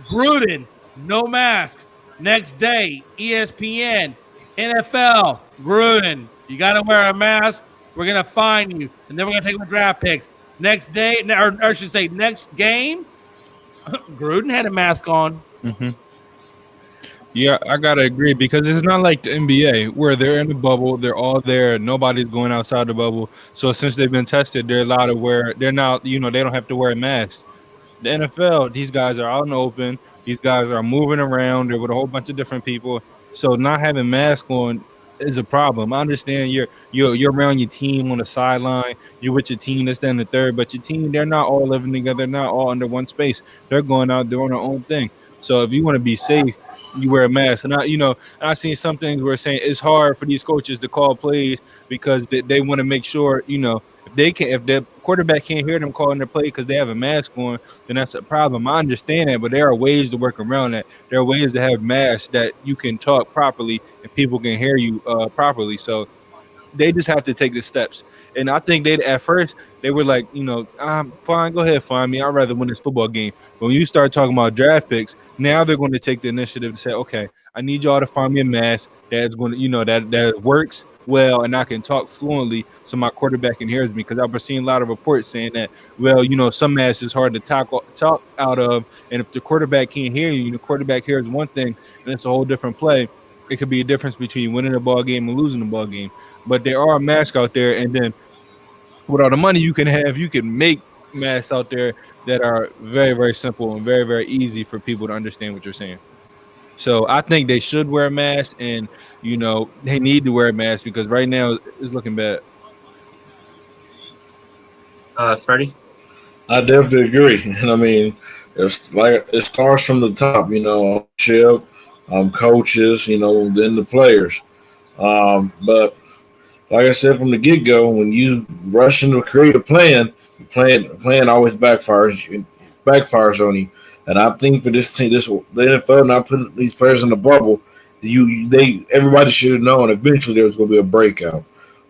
Gruden, no mask. Next day, ESPN, NFL, Gruden, you got to wear a mask. We're going to fine you. And then we're going to take my draft picks. Next day, or I should say next game, Gruden had a mask on. Yeah, I gotta agree because it's not like the NBA where they're in the bubble, they're all there, nobody's going outside the bubble. So since they've been tested, they're allowed to wear. They're now, they don't have to wear a mask. The NFL, these guys are out in the open. These guys are moving around. They're with a whole bunch of different people. So not having masks on, is a problem. I understand you're around your team on the sideline, you're with your team that's down the third, but your team, they're not all living together, they're not all under one space. They're going out doing their own thing. So if you want to be safe, you wear a mask. And I've seen some things where saying it's hard for these coaches to call plays because they want to make sure, if the quarterback can't hear them calling their play because they have a mask on, then that's a problem. I understand that, but there are ways to work around that. There are ways to have masks that you can talk properly and people can hear you properly. So they just have to take the steps. And I think at first they were like, fine, go ahead, find me. I'd rather win this football game. But when you start talking about draft picks, now they're going to take the initiative to say, okay, I need y'all to find me a mask that's going to, that works well and I can talk fluently so my quarterback can hear me. Because I've been seeing a lot of reports saying that, some masks is hard to talk out of. And if the quarterback can't hear you, the quarterback hears one thing and it's a whole different play. It could be a difference between winning a ball game and losing a ball game. But there are masks out there, and then with all the money you can have, you can make masks out there that are very, very simple and very, very easy for people to understand what you're saying. So I think they should wear a mask, and they need to wear a mask because right now it's looking bad. Freddie? I definitely agree. And I mean, it's like it starts from the top, ownership, coaches, then the players. But like I said from the get go, when you rushing to create a plan, the plan always backfires on you. And I think for this team, the NFL not putting these players in the bubble, everybody should have known eventually there was going to be a breakout.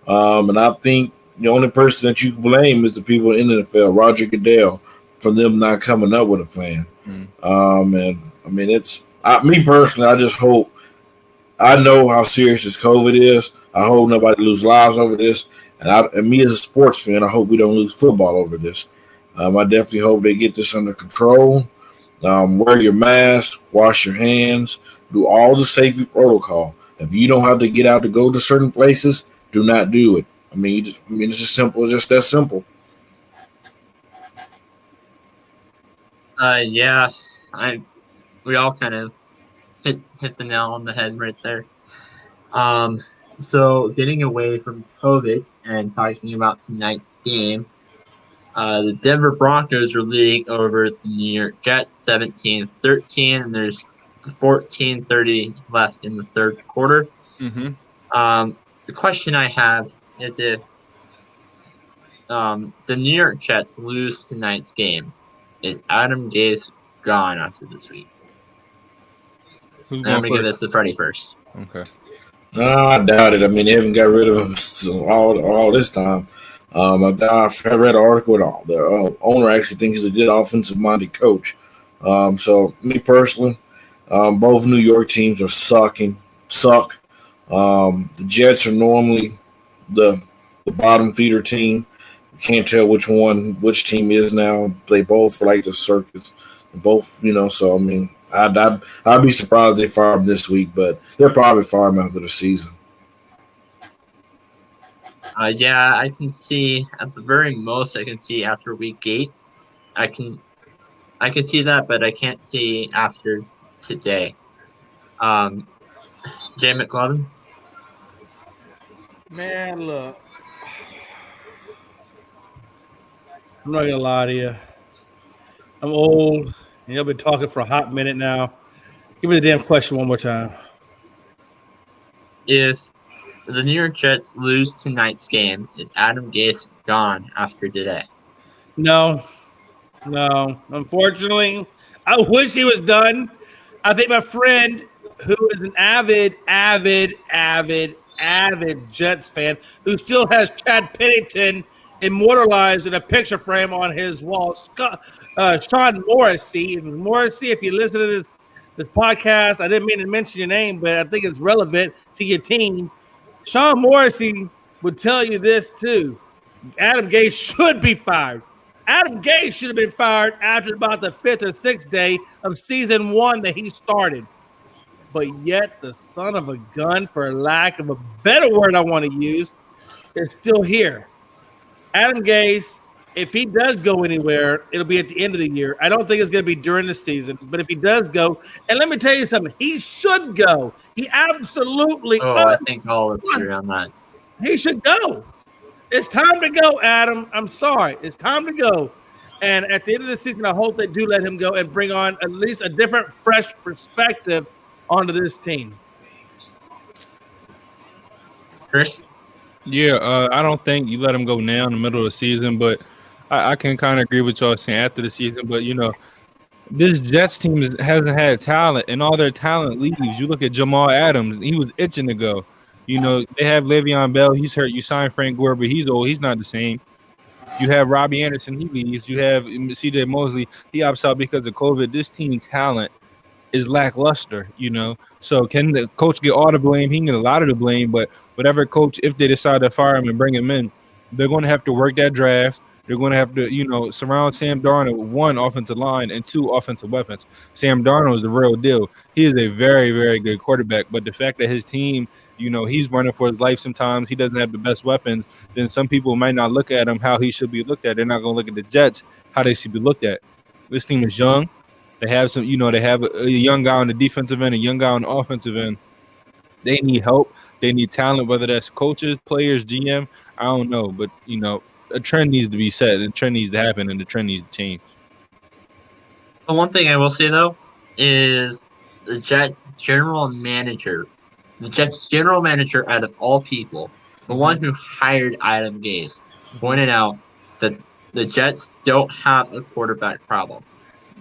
And I think the only person that you can blame is the people in the NFL, Roger Goodell, for them not coming up with a plan. And I mean, me personally, I just hope. I know how serious this COVID is. I hope nobody lose lives over this. And me as a sports fan, I hope we don't lose football over this. I definitely hope they get this under control. Wear your mask, wash your hands, do all the safety protocol. If you don't have to get out to go to certain places, do not do it. It's just simple, just that simple. Yeah, we all kind of hit the nail on the head right there. So getting away from COVID and talking about tonight's game, the Denver Broncos are leading over the New York Jets 17-13, and there's 14:30 left in the third quarter. The question I have is if the New York Jets lose tonight's game, is Adam Gase gone after this week? I'm going to give this to Freddie first. Okay. No, I doubt it. I mean, they haven't got rid of him all this time. I read an article. The owner actually thinks he's a good offensive-minded coach. So, me personally, both New York teams are suck. The Jets are normally the bottom feeder team. You can't tell which team is now. They both like the circus. Both, so I mean, I'd be surprised they fire him this week, but they'll probably fire him after the season. Yeah, I can see at the very most. I can see after week 8. I can see that, but I can't see after today. Jay McLovin. Man, look, I'm not gonna lie to you. I'm old, and you've been talking for a hot minute now. Give me the damn question one more time. If the New York Jets lose tonight's game, is Adam Gase gone after today? No. Unfortunately, I wish he was done. I think my friend, who is an avid Jets fan, who still has Chad Pennington immortalized in a picture frame on his wall, Sean Morrissey. And Morrissey, if you listen to this podcast, I didn't mean to mention your name, but I think it's relevant to your team. Sean Morrissey would tell you this too. Adam Gase should be fired. Adam Gase should have been fired after about the 5th or 6th day of season 1 that he started. But yet the son of a gun, for lack of a better word I want to use, is still here. Adam Gase if he does go anywhere, it'll be at the end of the year. I don't think it's going to be during the season, but if he does go, and let me tell you something, he should go. He absolutely. I think all of us agree on that. He should go. It's time to go, Adam. I'm sorry. It's time to go. And at the end of the season, I hope they do let him go and bring on at least a different, fresh perspective onto this team. Chris? Yeah, I don't think you let him go now in the middle of the season, but I can kind of agree with y'all saying after the season. But, this Jets team hasn't had talent, and all their talent leaves. You look at Jamal Adams, he was itching to go. They have Le'Veon Bell, he's hurt. You signed Frank Gore, but he's old. He's not the same. You have Robbie Anderson, he leaves. You have C.J. Mosley, he opts out because of COVID. This team talent is lackluster, So can the coach get all the blame? He can get a lot of the blame, but whatever coach, if they decide to fire him and bring him in, they're going to have to work that draft. They're going to have to, surround Sam Darnold with 1 offensive line and 2 offensive weapons. Sam Darnold is the real deal. He is a very, very good quarterback, but the fact that his team, he's running for his life sometimes, he doesn't have the best weapons, then some people might not look at him how he should be looked at. They're not going to look at the Jets how they should be looked at. This team is young. They have some, they have a young guy on the defensive end, a young guy on the offensive end. They need help. They need talent, whether that's coaches, players, GM. I don't know, but, a trend needs to be set. The trend needs to happen, and the trend needs to change. The one thing I will say, though, is the Jets' general manager out of all people, the one who hired Adam Gase, pointed out that the Jets don't have a quarterback problem.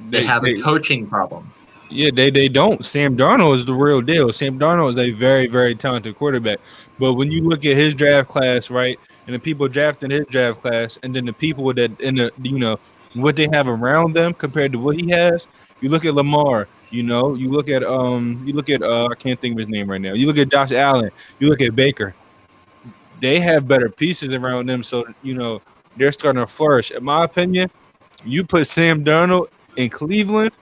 They have a coaching problem. Yeah, they don't. Sam Darnold is the real deal. Sam Darnold is a very, very talented quarterback. But when you look at his draft class, right, and the people drafting his draft class, and then the people that in the what they have around them compared to what he has, you look at Lamar, you look at I can't think of his name right now. You look at Josh Allen, you look at Baker. They have better pieces around them, so they're starting to flourish. In my opinion, you put Sam Darnold in Cleveland,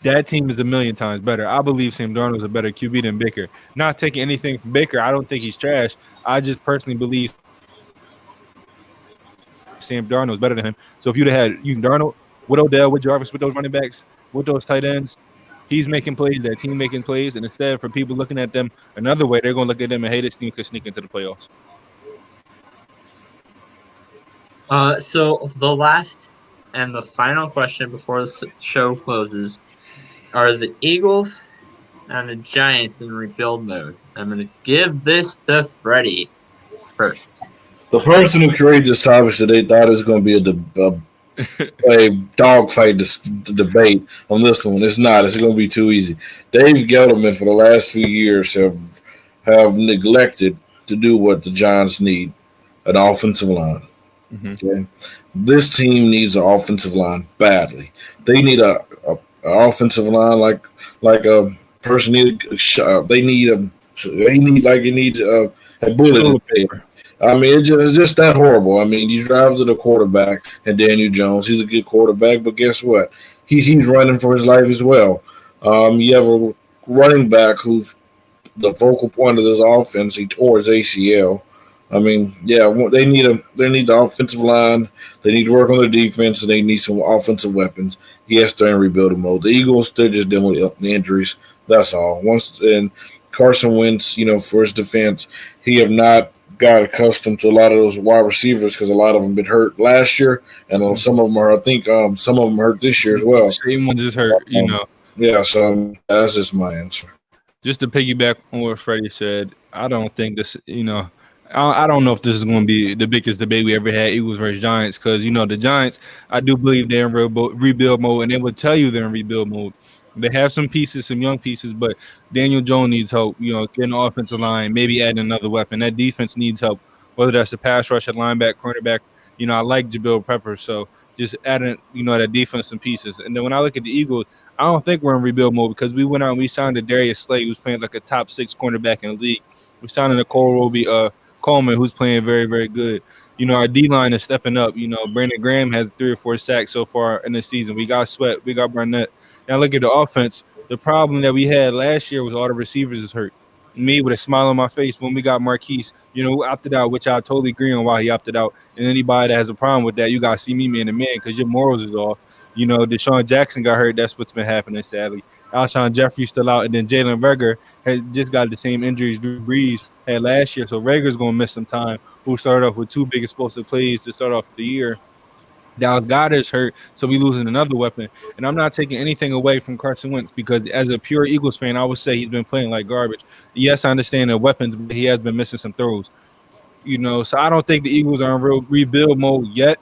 that team is a million times better. I believe Sam Darnold is a better QB than Baker. Not taking anything from Baker. I don't think he's trash. I just personally believe Sam Darnold is better than him. So if you'd have had Darnold, with Odell, with Jarvis, with those running backs, with those tight ends, he's making plays, that team making plays, and instead for people looking at them another way, they're going to look at them and, hey, this team could sneak into the playoffs. So the last and the final question before the show closes, are the Eagles and the Giants in rebuild mode? I'm going to give this to Freddie first. The person who created this topic that they thought it was going to be a dogfight debate on this one. It's not. It's going to be too easy. Dave Gettleman for the last few years have neglected to do what the Giants need, an offensive line. Mm-hmm. Okay, this team needs an offensive line badly. They need a offensive line like a person need. They need a bullet paper. I mean, it's just that horrible. I mean, you drive to the quarterback and Daniel Jones. He's a good quarterback, but guess what? He's running for his life as well. You have a running back who's the focal point of this offense. He tore his ACL. I mean, yeah, they need the offensive line. They need to work on the defense, and they need some offensive weapons. Yes, they're in rebuilding mode. The Eagles, they're just dealing with the injuries. That's all. And Carson Wentz, for his defense, he have not got accustomed to a lot of those wide receivers because a lot of them been hurt last year, and some of them are. I think some of them hurt this year as well. Same ones just hurt, Yeah, so that's just my answer. Just to piggyback on what Freddie said, I don't think this, I don't know if this is going to be the biggest debate we ever had, Eagles versus Giants, because, the Giants, I do believe they're in rebuild mode, and they would tell you they're in rebuild mode. They have some pieces, some young pieces, but Daniel Jones needs help, getting the offensive line, maybe adding another weapon. That defense needs help, whether that's the pass rush, at linebacker, cornerback. I like Jabril Pepper, so just adding, that defense some pieces. And then when I look at the Eagles, I don't think we're in rebuild mode because we went out and we signed a Darius Slay, who's playing like a top 6 cornerback in the league. We signed a Coleman, who's playing very, very good. Our D-line is stepping up. Brandon Graham has 3 or 4 sacks so far in the season. We got Sweat. We got Barnett. Now look at the offense. The problem that we had last year was all the receivers is hurt. me with a smile on my face when we got Marquise, who opted out, which I totally agree on why he opted out. And anybody that has a problem with that, you got to see me man to man because your morals is off. Deshaun Jackson got hurt. That's what's been happening, sadly. Alshon Jeffrey still out, and then Jalen Reagor has just got the same injuries Drew Brees had last year. So Rager's going to miss some time, who started off with 2 big explosive plays to start off the year. Dallas Goedert is hurt, so we losing another weapon. And I'm not taking anything away from Carson Wentz because as a pure Eagles fan, I would say he's been playing like garbage. Yes, I understand the weapons, but he has been missing some throws. So I don't think the Eagles are in real rebuild mode yet.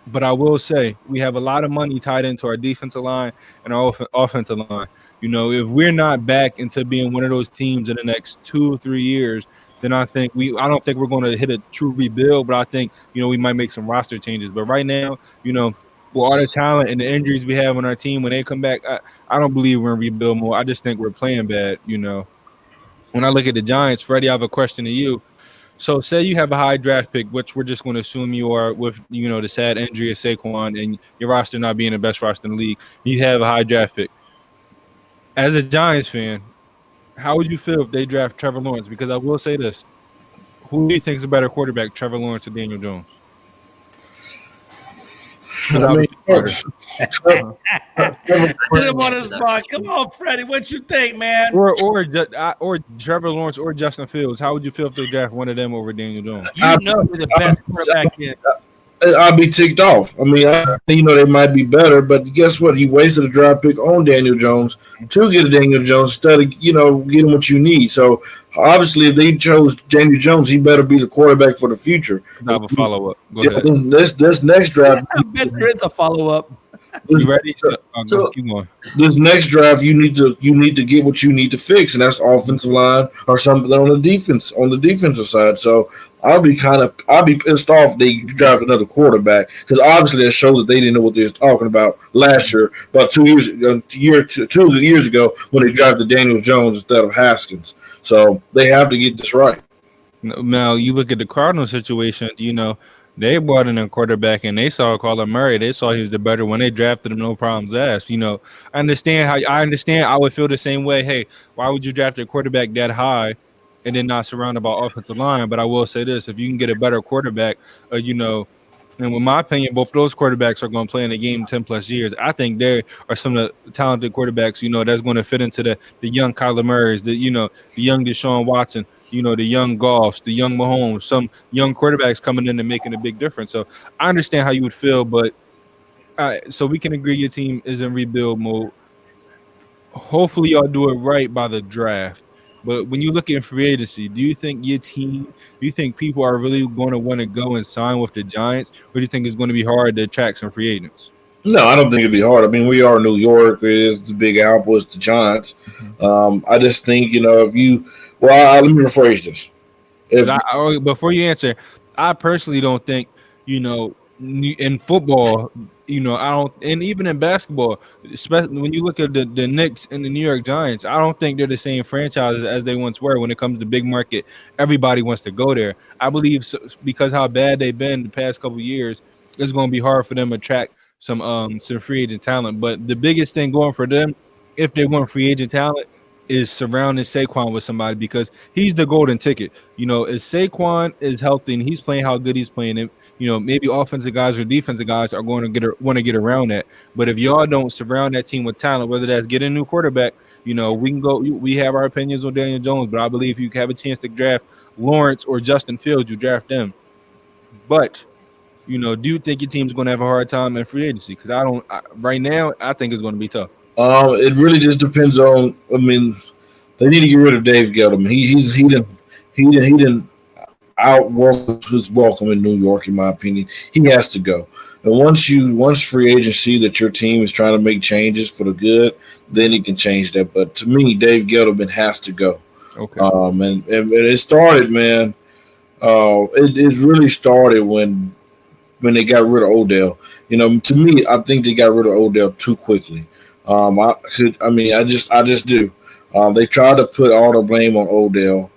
But I will say we have a lot of money tied into our defensive line and our offensive line. If we're not back into being one of those teams in the next 2 or 3 years, then I don't think we're going to hit a true rebuild, but I think, we might make some roster changes. But right now, with all the talent and the injuries we have on our team, when they come back, I don't believe we're in rebuild mode. I just think we're playing bad, When I look at the Giants, Freddie, I have a question to you. So say you have a high draft pick, which we're just going to assume you are with, the sad injury of Saquon and your roster not being the best roster in the league. You have a high draft pick. As a Giants fan, how would you feel if they draft Trevor Lawrence? Because I will say this. Who do you think is a better quarterback, Trevor Lawrence or Daniel Jones? I Put him on his spot. Come on, Freddie. What you think, man? Or Trevor Lawrence or Justin Fields. How would you feel if they draft one of them over Daniel Jones? You know who the best quarterback is. I'll be ticked off. I mean, they might be better, but guess what? He wasted a draft pick on Daniel Jones to get a Daniel Jones instead of, getting what you need. So, obviously, if they chose Daniel Jones, he better be the quarterback for the future. I have a follow-up. Go ahead. This next draft. I bet there is a follow-up. You ready? So, keep going. This next draft, you need to get what you need to fix, and that's offensive line or something on the defensive side. So I'll be pissed off if they draft another quarterback because obviously that shows that they didn't know what they was talking about last year, about 2 years ago when they drafted Daniel Jones instead of Haskins. So they have to get this right. Now you look at the Cardinals situation. They brought in a quarterback and they saw Kyler Murray. They saw he was the better when they drafted him, no problems asked. I understand I would feel the same way. Hey, why would you draft a quarterback that high and then not surrounded by offensive line? But I will say this, if you can get a better quarterback, and in my opinion, both those quarterbacks are going to play in the game 10 plus years. I think there are some of the talented quarterbacks, that's going to fit into the young Kyler Murrays, the young Deshaun Watson, the young Goffs, the young Mahomes, some young quarterbacks coming in and making a big difference. So I understand how you would feel, but so we can agree your team is in rebuild mode. Hopefully y'all do it right by the draft. But when you look at free agency, do you think people are really going to want to go and sign with the Giants, or do you think it's going to be hard to attract some free agents? No, I don't think it'd be hard. I mean, we are New York. It's the Big Apple. It's the Giants. I just think, if you – let me rephrase this. Before you answer, I personally don't think, in football, I don't, and even in basketball, especially when you look at the Knicks and the New York Giants, I don't think they're the same franchises as they once were. When it comes to big market, everybody wants to go there. I believe because how bad they've been the past couple of years, it's going to be hard for them to attract some free agent talent. But the biggest thing going for them, if they want free agent talent, is surrounding Saquon with somebody because he's the golden ticket. If Saquon is healthy and he's playing how good he's playing, and maybe offensive guys or defensive guys are going to want to get around that. But if y'all don't surround that team with talent, whether that's getting a new quarterback, we can go. We have our opinions on Daniel Jones, but I believe if you have a chance to draft Lawrence or Justin Fields, you draft them. But do you think your team's going to have a hard time in free agency? Because right now, I think it's going to be tough. It really just depends on. I mean, they need to get rid of Dave Gettleman. He didn't outwork his welcome in New York, in my opinion. He has to go. And once free agents see that your team is trying to make changes for the good, then he can change that. But to me, Dave Gettleman has to go. Okay. And it started, man. It really started when they got rid of Odell. To me, I think they got rid of Odell too quickly. I just do. They tried to put all the blame on Odell,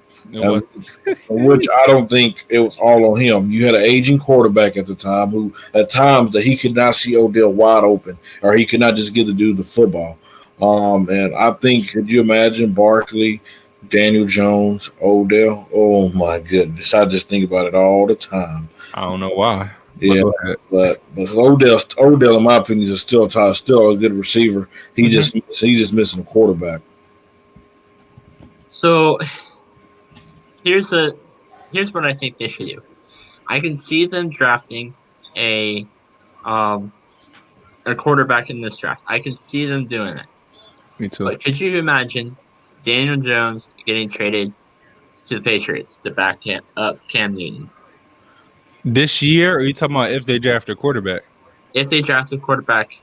which I don't think it was all on him. You had an aging quarterback at the time who, at times, that he could not see Odell wide open, or he could not just get to do the football. And I think, could you imagine Barkley Daniel Jones, Odell. Oh my goodness, I just think about it all the time. I don't know why. Yeah, Go ahead. but Odell, in my opinion, is still a good receiver. He's just missing a quarterback. So here's what I think they should do. I can see them drafting a quarterback in this draft. I can see them doing it. Me too. But could you imagine Daniel Jones getting traded to the Patriots to back up Cam Newton? This year, or are you talking about if they draft a quarterback? If they draft a quarterback,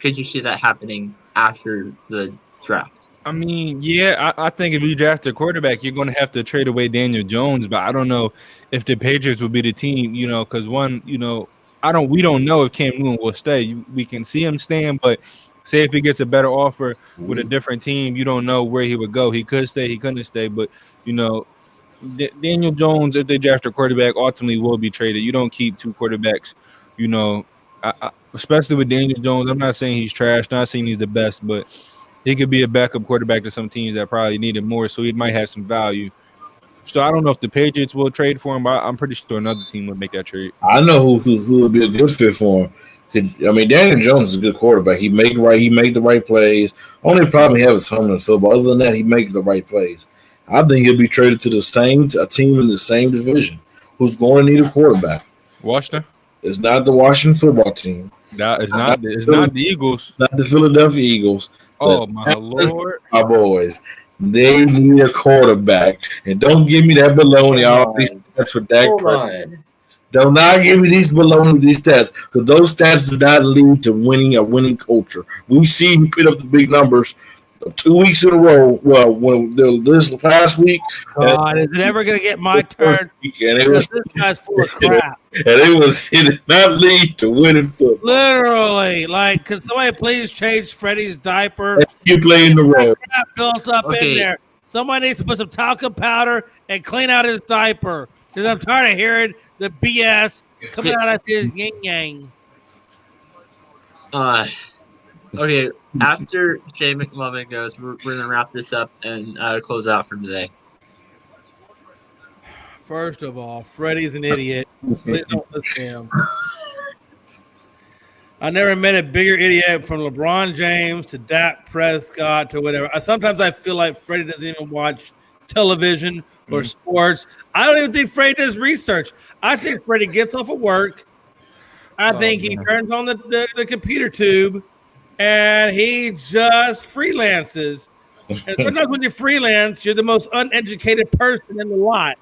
could you see that happening after the draft? I mean, yeah, I think if you draft a quarterback, you're going to have to trade away Daniel Jones. But I don't know if the Patriots will be the team, because we don't know if Cam Newton will stay. We can see him staying, but say if he gets a better offer with a different team, you don't know where he would go. He could stay, he couldn't stay, but Daniel Jones, if they draft a quarterback, ultimately will be traded. You don't keep two quarterbacks, especially with Daniel Jones. I'm not saying he's trash, not saying he's the best, but he could be a backup quarterback to some teams that probably need him more, so he might have some value. So I don't know if the Patriots will trade for him, but I'm pretty sure another team would make that trade. I know who would be a good fit for him. Daniel Jones is a good quarterback. He make the right plays. Only problem he has is home in football. Other than that, he makes the right plays. I think he'll be traded to a team in the same division who's going to need a quarterback. Washington? It's not the Washington football team. It's not the Eagles. Not the Philadelphia Eagles. Oh my Lord! My boys, they need a quarterback, and don't give me that baloney. All these stats for Dak Prescott. Do not give me these baloney, these stats, because those stats do not lead to a winning culture. We see you put up the big numbers 2 weeks in a row. Well, this past week, God, is it ever going to get my turn? This guy's full of crap. And it did not lead to winning football. Literally, could somebody please change Freddie's diaper? You play in the role. Crap built up in there. Somebody needs to put some talcum powder and clean out his diaper, because I'm tired of hearing the BS coming out of his yin yang. Okay, after Jay McLovin goes, we're going to wrap this up and close out for today. First of all, Freddie's an idiot. Please don't listen to him. I never met a bigger idiot, from LeBron James to Dak Prescott to whatever. Sometimes I feel like Freddie doesn't even watch television or sports. I don't even think Freddie does research. I think Freddie gets off of work. I think he turns on the computer tube, and he just freelances. And sometimes when you freelance, you're the most uneducated person in the lot.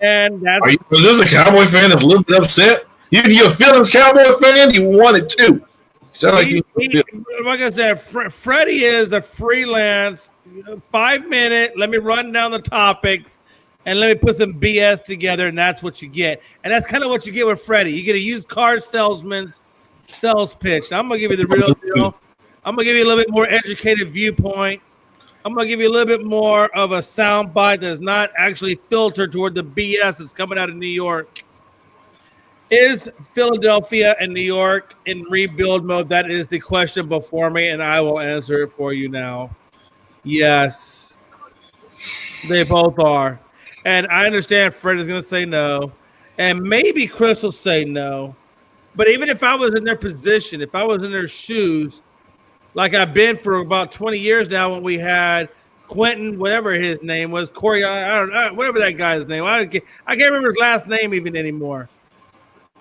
And that's. Is this a Cowboy fan that's a little bit upset? You're a Phillies Cowboy fan? You wanted to. Like I said, Freddie is a freelance 5 minute. Let me run down the topics and let me put some BS together, and that's what you get. And that's kind of what you get with Freddie. You get a used car salesman's sales pitch. I'm gonna give you the real deal. I'm gonna give you a little bit more educated viewpoint. I'm gonna give you a little bit more of a sound bite that's not actually filtered toward the BS that's coming out of New York. Is Philadelphia and New York in rebuild mode? That is the question before me, and I will answer it for you now. Yes, they both are. And I understand Fred is going to say no, and maybe Chris will say no. But even if I was in their position, if I was in their shoes, like I've been for about 20 years now, when we had Quentin, whatever his name was, Corey, I don't know, whatever that guy's name. I can't remember his last name even anymore.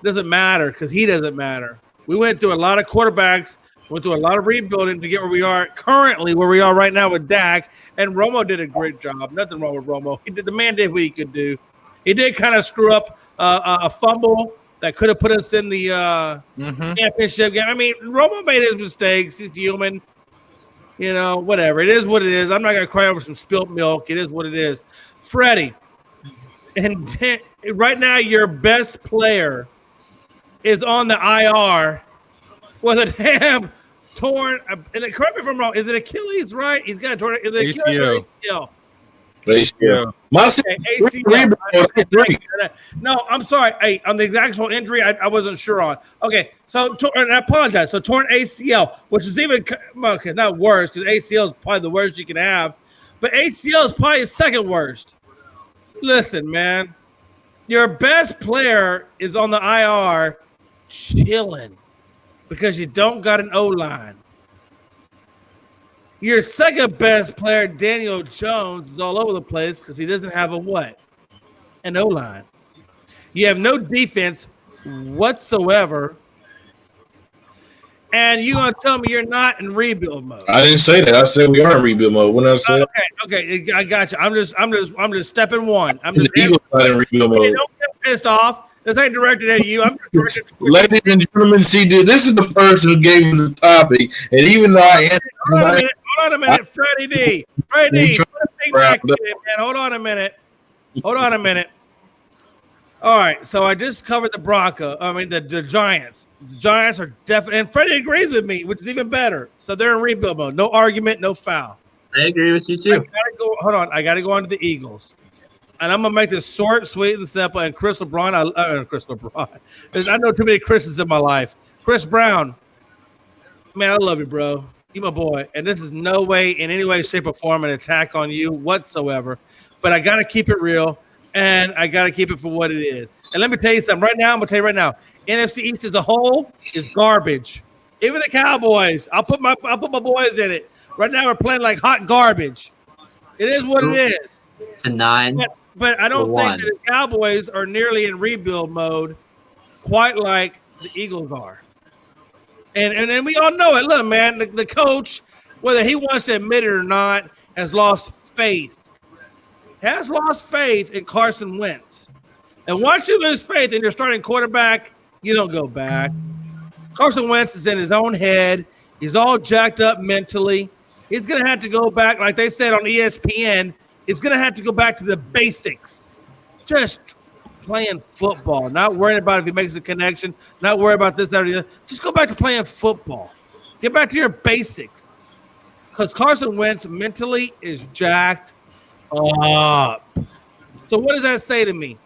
Doesn't matter, because he doesn't matter. We went through a lot of quarterbacks, went through a lot of rebuilding to get where we are currently, where we are right now with Dak. And Romo did a great job. Nothing wrong with Romo. The man did what he could do. He did kind of screw up a fumble that could have put us in the championship game. I mean, Romo made his mistakes. He's human. Whatever. It is what it is. I'm not going to cry over some spilt milk. It is what it is. Freddie, and right now your best player is on the IR with a damn torn. And correct me if I'm wrong. Is it Achilles? Right? He's got a torn. Is it Achilles? ACL. No, I'm sorry. Hey, on the actual injury, I wasn't sure on. Okay, so and I apologize. So torn ACL, which is even not worse, because ACL is probably the worst you can have. but ACL is probably his second worst. Listen, man, your best player is on the IR chilling because you don't got an O-line. Your second best player, Daniel Jones, is all over the place because he doesn't have a what? An O-line. You have no defense whatsoever. And you're going to tell me you're not in rebuild mode. I didn't say that. I said we are in rebuild mode. When I said Okay, I got you. I'm just stepping one. I'm the just Eagles not in rebuild Hey, mode. don't get pissed off. This ain't directed at you. I'm just directed at you. Ladies and gentlemen, see, this is the person who gave me the topic, and even though I answered Hold on a minute, Freddie D. Freddie D. trying Put a thing back in, man. Hold on a minute. All right, so I just covered the Giants. The Giants are definitely, and Freddie agrees with me, which is even better. So they're in rebuild mode. No argument, no foul. I agree with you too. I gotta go on to the Eagles. And I'm gonna make this short, sweet, and simple. And Chris LeBron, I know too many Chris's in my life. Chris Brown, man, I love you, bro. You my boy. And this is no way, in any way, shape, or form, an attack on you whatsoever. But I gotta keep it real, and I gotta keep it for what it is. And let me tell you something. Right now, I'm gonna tell you right now, NFC East as a whole is garbage. Even the Cowboys, I'll put my boys in it. Right now, we're playing like hot garbage. It is what it is. To 9. But I don't think one. that the Cowboys are nearly in rebuild mode quite like the Eagles are. And then we all know it. Look, man, the coach, whether he wants to admit it or not, has lost faith. Has lost faith in Carson Wentz. And once you lose faith in your starting quarterback, you don't go back. Carson Wentz is in his own head. He's all jacked up mentally. He's going to have to go back, like they said on ESPN, he's going to have to go back to the basics. Just playing football, not worrying about if he makes a connection, not worry about this, that, or the other. Just go back to playing football. Get back to your basics. Because Carson Wentz mentally is jacked up. So what does that say to me?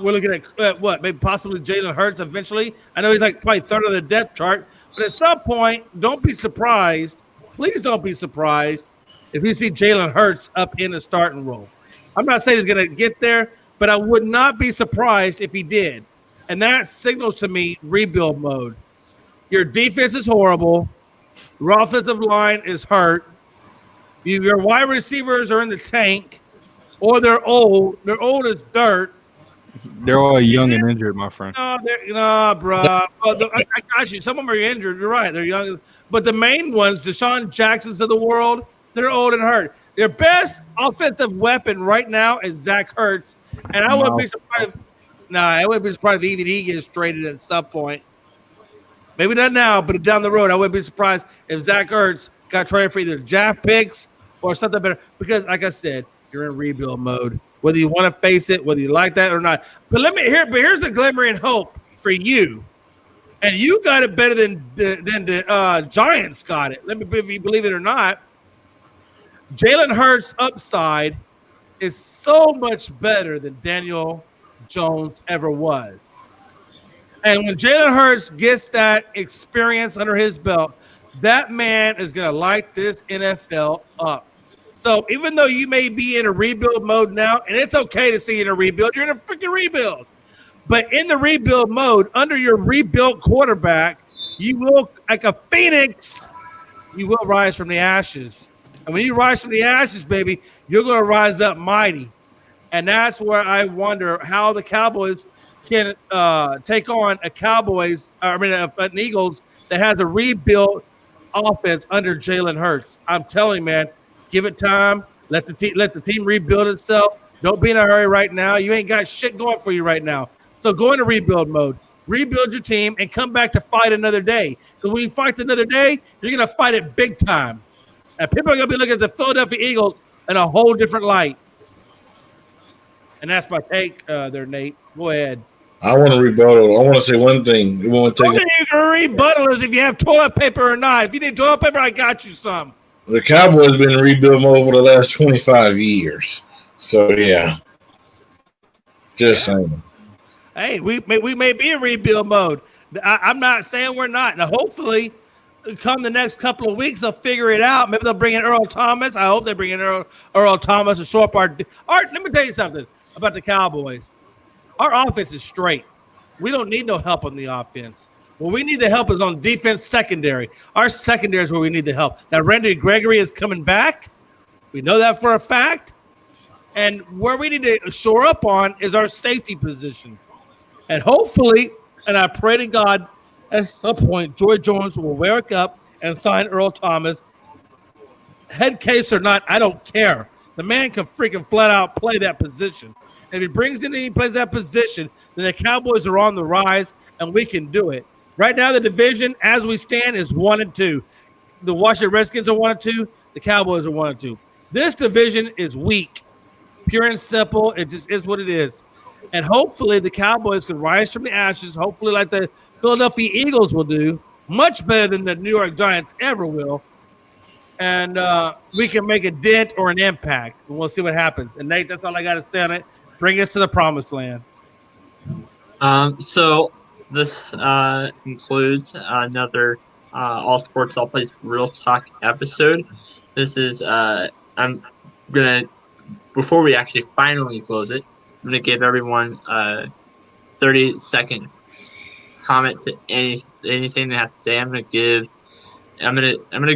We're looking at what? Maybe possibly Jalen Hurts eventually. I know he's like probably third on the depth chart. But at some point, don't be surprised. Please don't be surprised if you see Jalen Hurts up in the starting role. I'm not saying he's going to get there, but I would not be surprised if he did. And that signals to me rebuild mode. Your defense is horrible. Your offensive line is hurt. Your wide receivers are in the tank, or they're old. They're old as dirt. They're all young and injured, my friend. No, bro. I got you. Some of them are injured. You're right. They're young. But the main ones, Deshaun Jacksons of the world, they're old and hurt. Their best offensive weapon right now is Zach Ertz. And I wouldn't be surprised. I wouldn't be surprised if even he gets traded at some point. Maybe not now, but down the road, I wouldn't be surprised if Zach Ertz got traded for either draft picks or something better. Because, like I said, you're in rebuild mode. Whether you want to face it, whether you like that or not. But here's the glimmering hope for you. And you got it better than the Giants got it. Let me if you believe it or not. Jalen Hurts' upside is so much better than Daniel Jones ever was. And when Jalen Hurts gets that experience under his belt, that man is going to light this NFL up. So even though you may be in a rebuild mode now, and it's okay to see you in a rebuild, you're in a freaking rebuild. But in the rebuild mode, under your rebuilt quarterback, you will, like a phoenix, you will rise from the ashes. And when you rise from the ashes, baby, you're going to rise up mighty. And that's where I wonder how the Cowboys can take on an Eagles that has a rebuilt offense under Jalen Hurts. I'm telling you, man, give it time. Let the team rebuild itself. Don't be in a hurry right now. You ain't got shit going for you right now. So go into rebuild mode. Rebuild your team and come back to fight another day. Because when you fight another day, you're going to fight it big time. And people are going to be looking at the Philadelphia Eagles in a whole different light. And that's my take there, Nate. Go ahead. I want to rebuttal. I want to say one thing. You want to take you can rebuttal is if you have toilet paper or not. If you need toilet paper, I got you some. The Cowboys have been in rebuild mode for the last 25 years. So, yeah. Just saying. Hey, we may be in rebuild mode. I'm not saying we're not. Now, hopefully, come the next couple of weeks, they'll figure it out. Maybe they'll bring in Earl Thomas. I hope they bring in Earl Thomas to show up our. Let me tell you something about the Cowboys. Our offense is straight. We don't need no help on the offense. What we need the help is on defense secondary. Our secondary is where we need the help. Now, Randy Gregory is coming back. We know that for a fact. And where we need to shore up on is our safety position. And hopefully, and I pray to God, at some point, Joy Jones will wake up and sign Earl Thomas. Head case or not, I don't care. The man can freaking flat out play that position. If he brings in and he plays that position, then the Cowboys are on the rise, and we can do it. Right now, the division, as we stand, is 1-2. The Washington Redskins are 1-2. The Cowboys are 1-2. This division is weak, pure and simple. It just is what it is. And hopefully the Cowboys can rise from the ashes, hopefully like the Philadelphia Eagles will do, much better than the New York Giants ever will. And we can make a dent or an impact. And we'll see what happens. And, Nate, that's all I got to say on it. Bring us to the promised land. So this includes another All Sports All Plays Real Talk episode. This is I'm gonna, before we actually finally close it, I'm gonna give everyone 30 seconds comment to anything they have to say. I'm gonna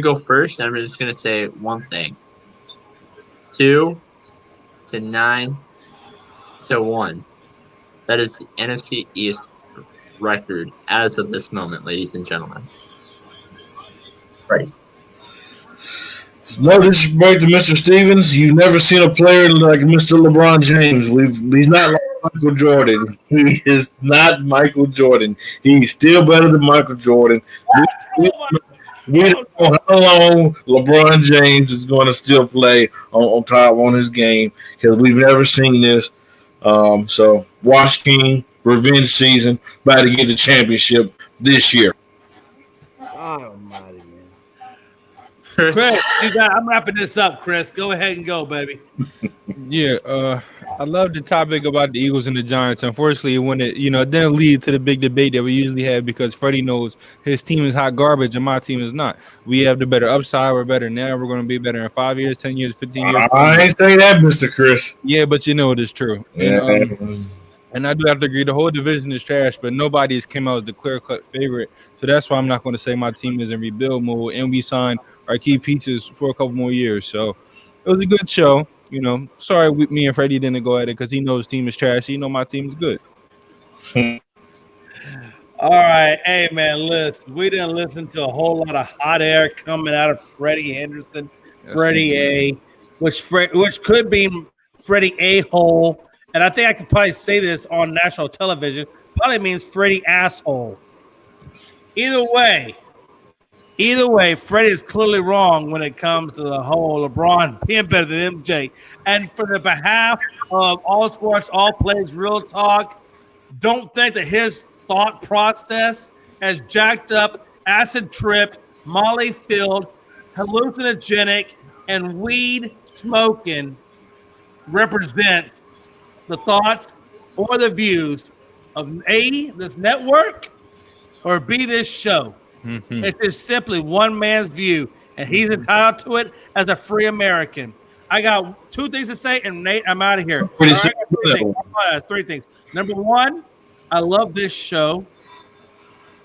go first. I'm just gonna say one thing. 2 to 9 to 1. That is the NFC East record as of this moment, ladies and gentlemen. Right. No disrespect to Mr. Stevens. You've never seen a player like Mr. LeBron James. He's not like Michael Jordan. He is not Michael Jordan. He's still better than Michael Jordan. We don't know how long LeBron James is going to still play on top on his game because we've never seen this. So, Wash King, revenge season, about to get the championship this year. Almighty, man. Chris, I'm wrapping this up, Chris. Go ahead and go, baby. Yeah, I love the topic about the Eagles and the Giants. Unfortunately, when it didn't lead to the big debate that we usually have because Freddie knows his team is hot garbage and my team is not. We have the better upside. We're better now. We're going to be better in 5 years, 10 years, 15 years. I ain't say that, Mr. Chris. Yeah, but you know it is true. Yeah. And I do have to agree. The whole division is trash, but nobody's came out as the clear-cut favorite. So that's why I'm not going to say my team is in rebuild mode. And we signed our key pieces for a couple more years. So it was a good show. Sorry me and Freddie didn't go at it because he knows his team is trash. He know my team is good. All right. Hey, man, listen. We didn't listen to a whole lot of hot air coming out of Freddie Henderson, Freddie A, which could be Freddie A-hole. And I think I could probably say this on national television. Probably means Freddie asshole. Either way, Freddie is clearly wrong when it comes to the whole LeBron being better than MJ. And for the behalf of All Sports, All Plays, Real Talk, don't think that his thought process has jacked up, acid tripped, Molly filled, hallucinogenic, and weed smoking represents the thoughts or the views of A, this network, or B, this show. Mm-hmm. It's just simply one man's view, and he's entitled to it as a free American. I got 2 things to say, and Nate, I'm out of here. Three things. Number one, I love this show,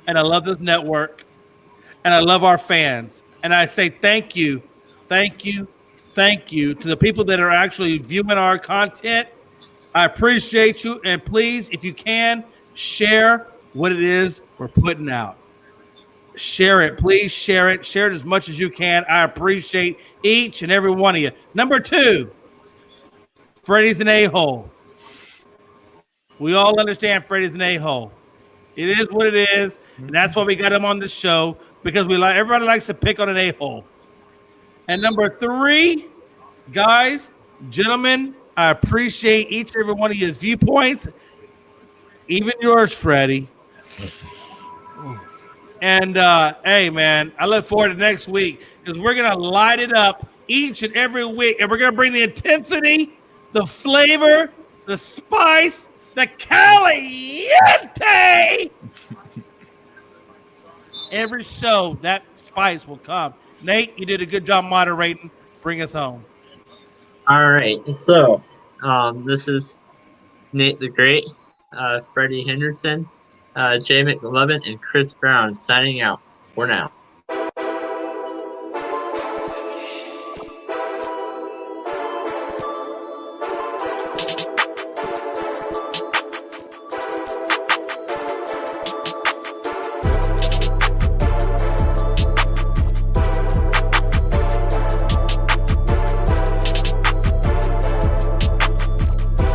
and I love this network, and I love our fans. And I say thank you to the people that are actually viewing our content. I appreciate you, and please, if you can, share what it is we're putting out. Share it. Please share it. Share it as much as you can. I appreciate each and every one of you. Number 2, Freddie's an a-hole. We all understand Freddie's an a-hole. It is what it is, and that's why we got him on the show, because everybody likes to pick on an a-hole. And number 3, guys, gentlemen, I appreciate each and every one of your viewpoints, even yours, Freddie. And, hey, man, I look forward to next week because we're going to light it up each and every week. And we're going to bring the intensity, the flavor, the spice, the caliente. Every show, that fights will come. Nate, you did a good job moderating. Bring us home. All right. So, this is Nate the Great, Freddie Henderson, Jay McLovin, and Chris Brown signing out for now.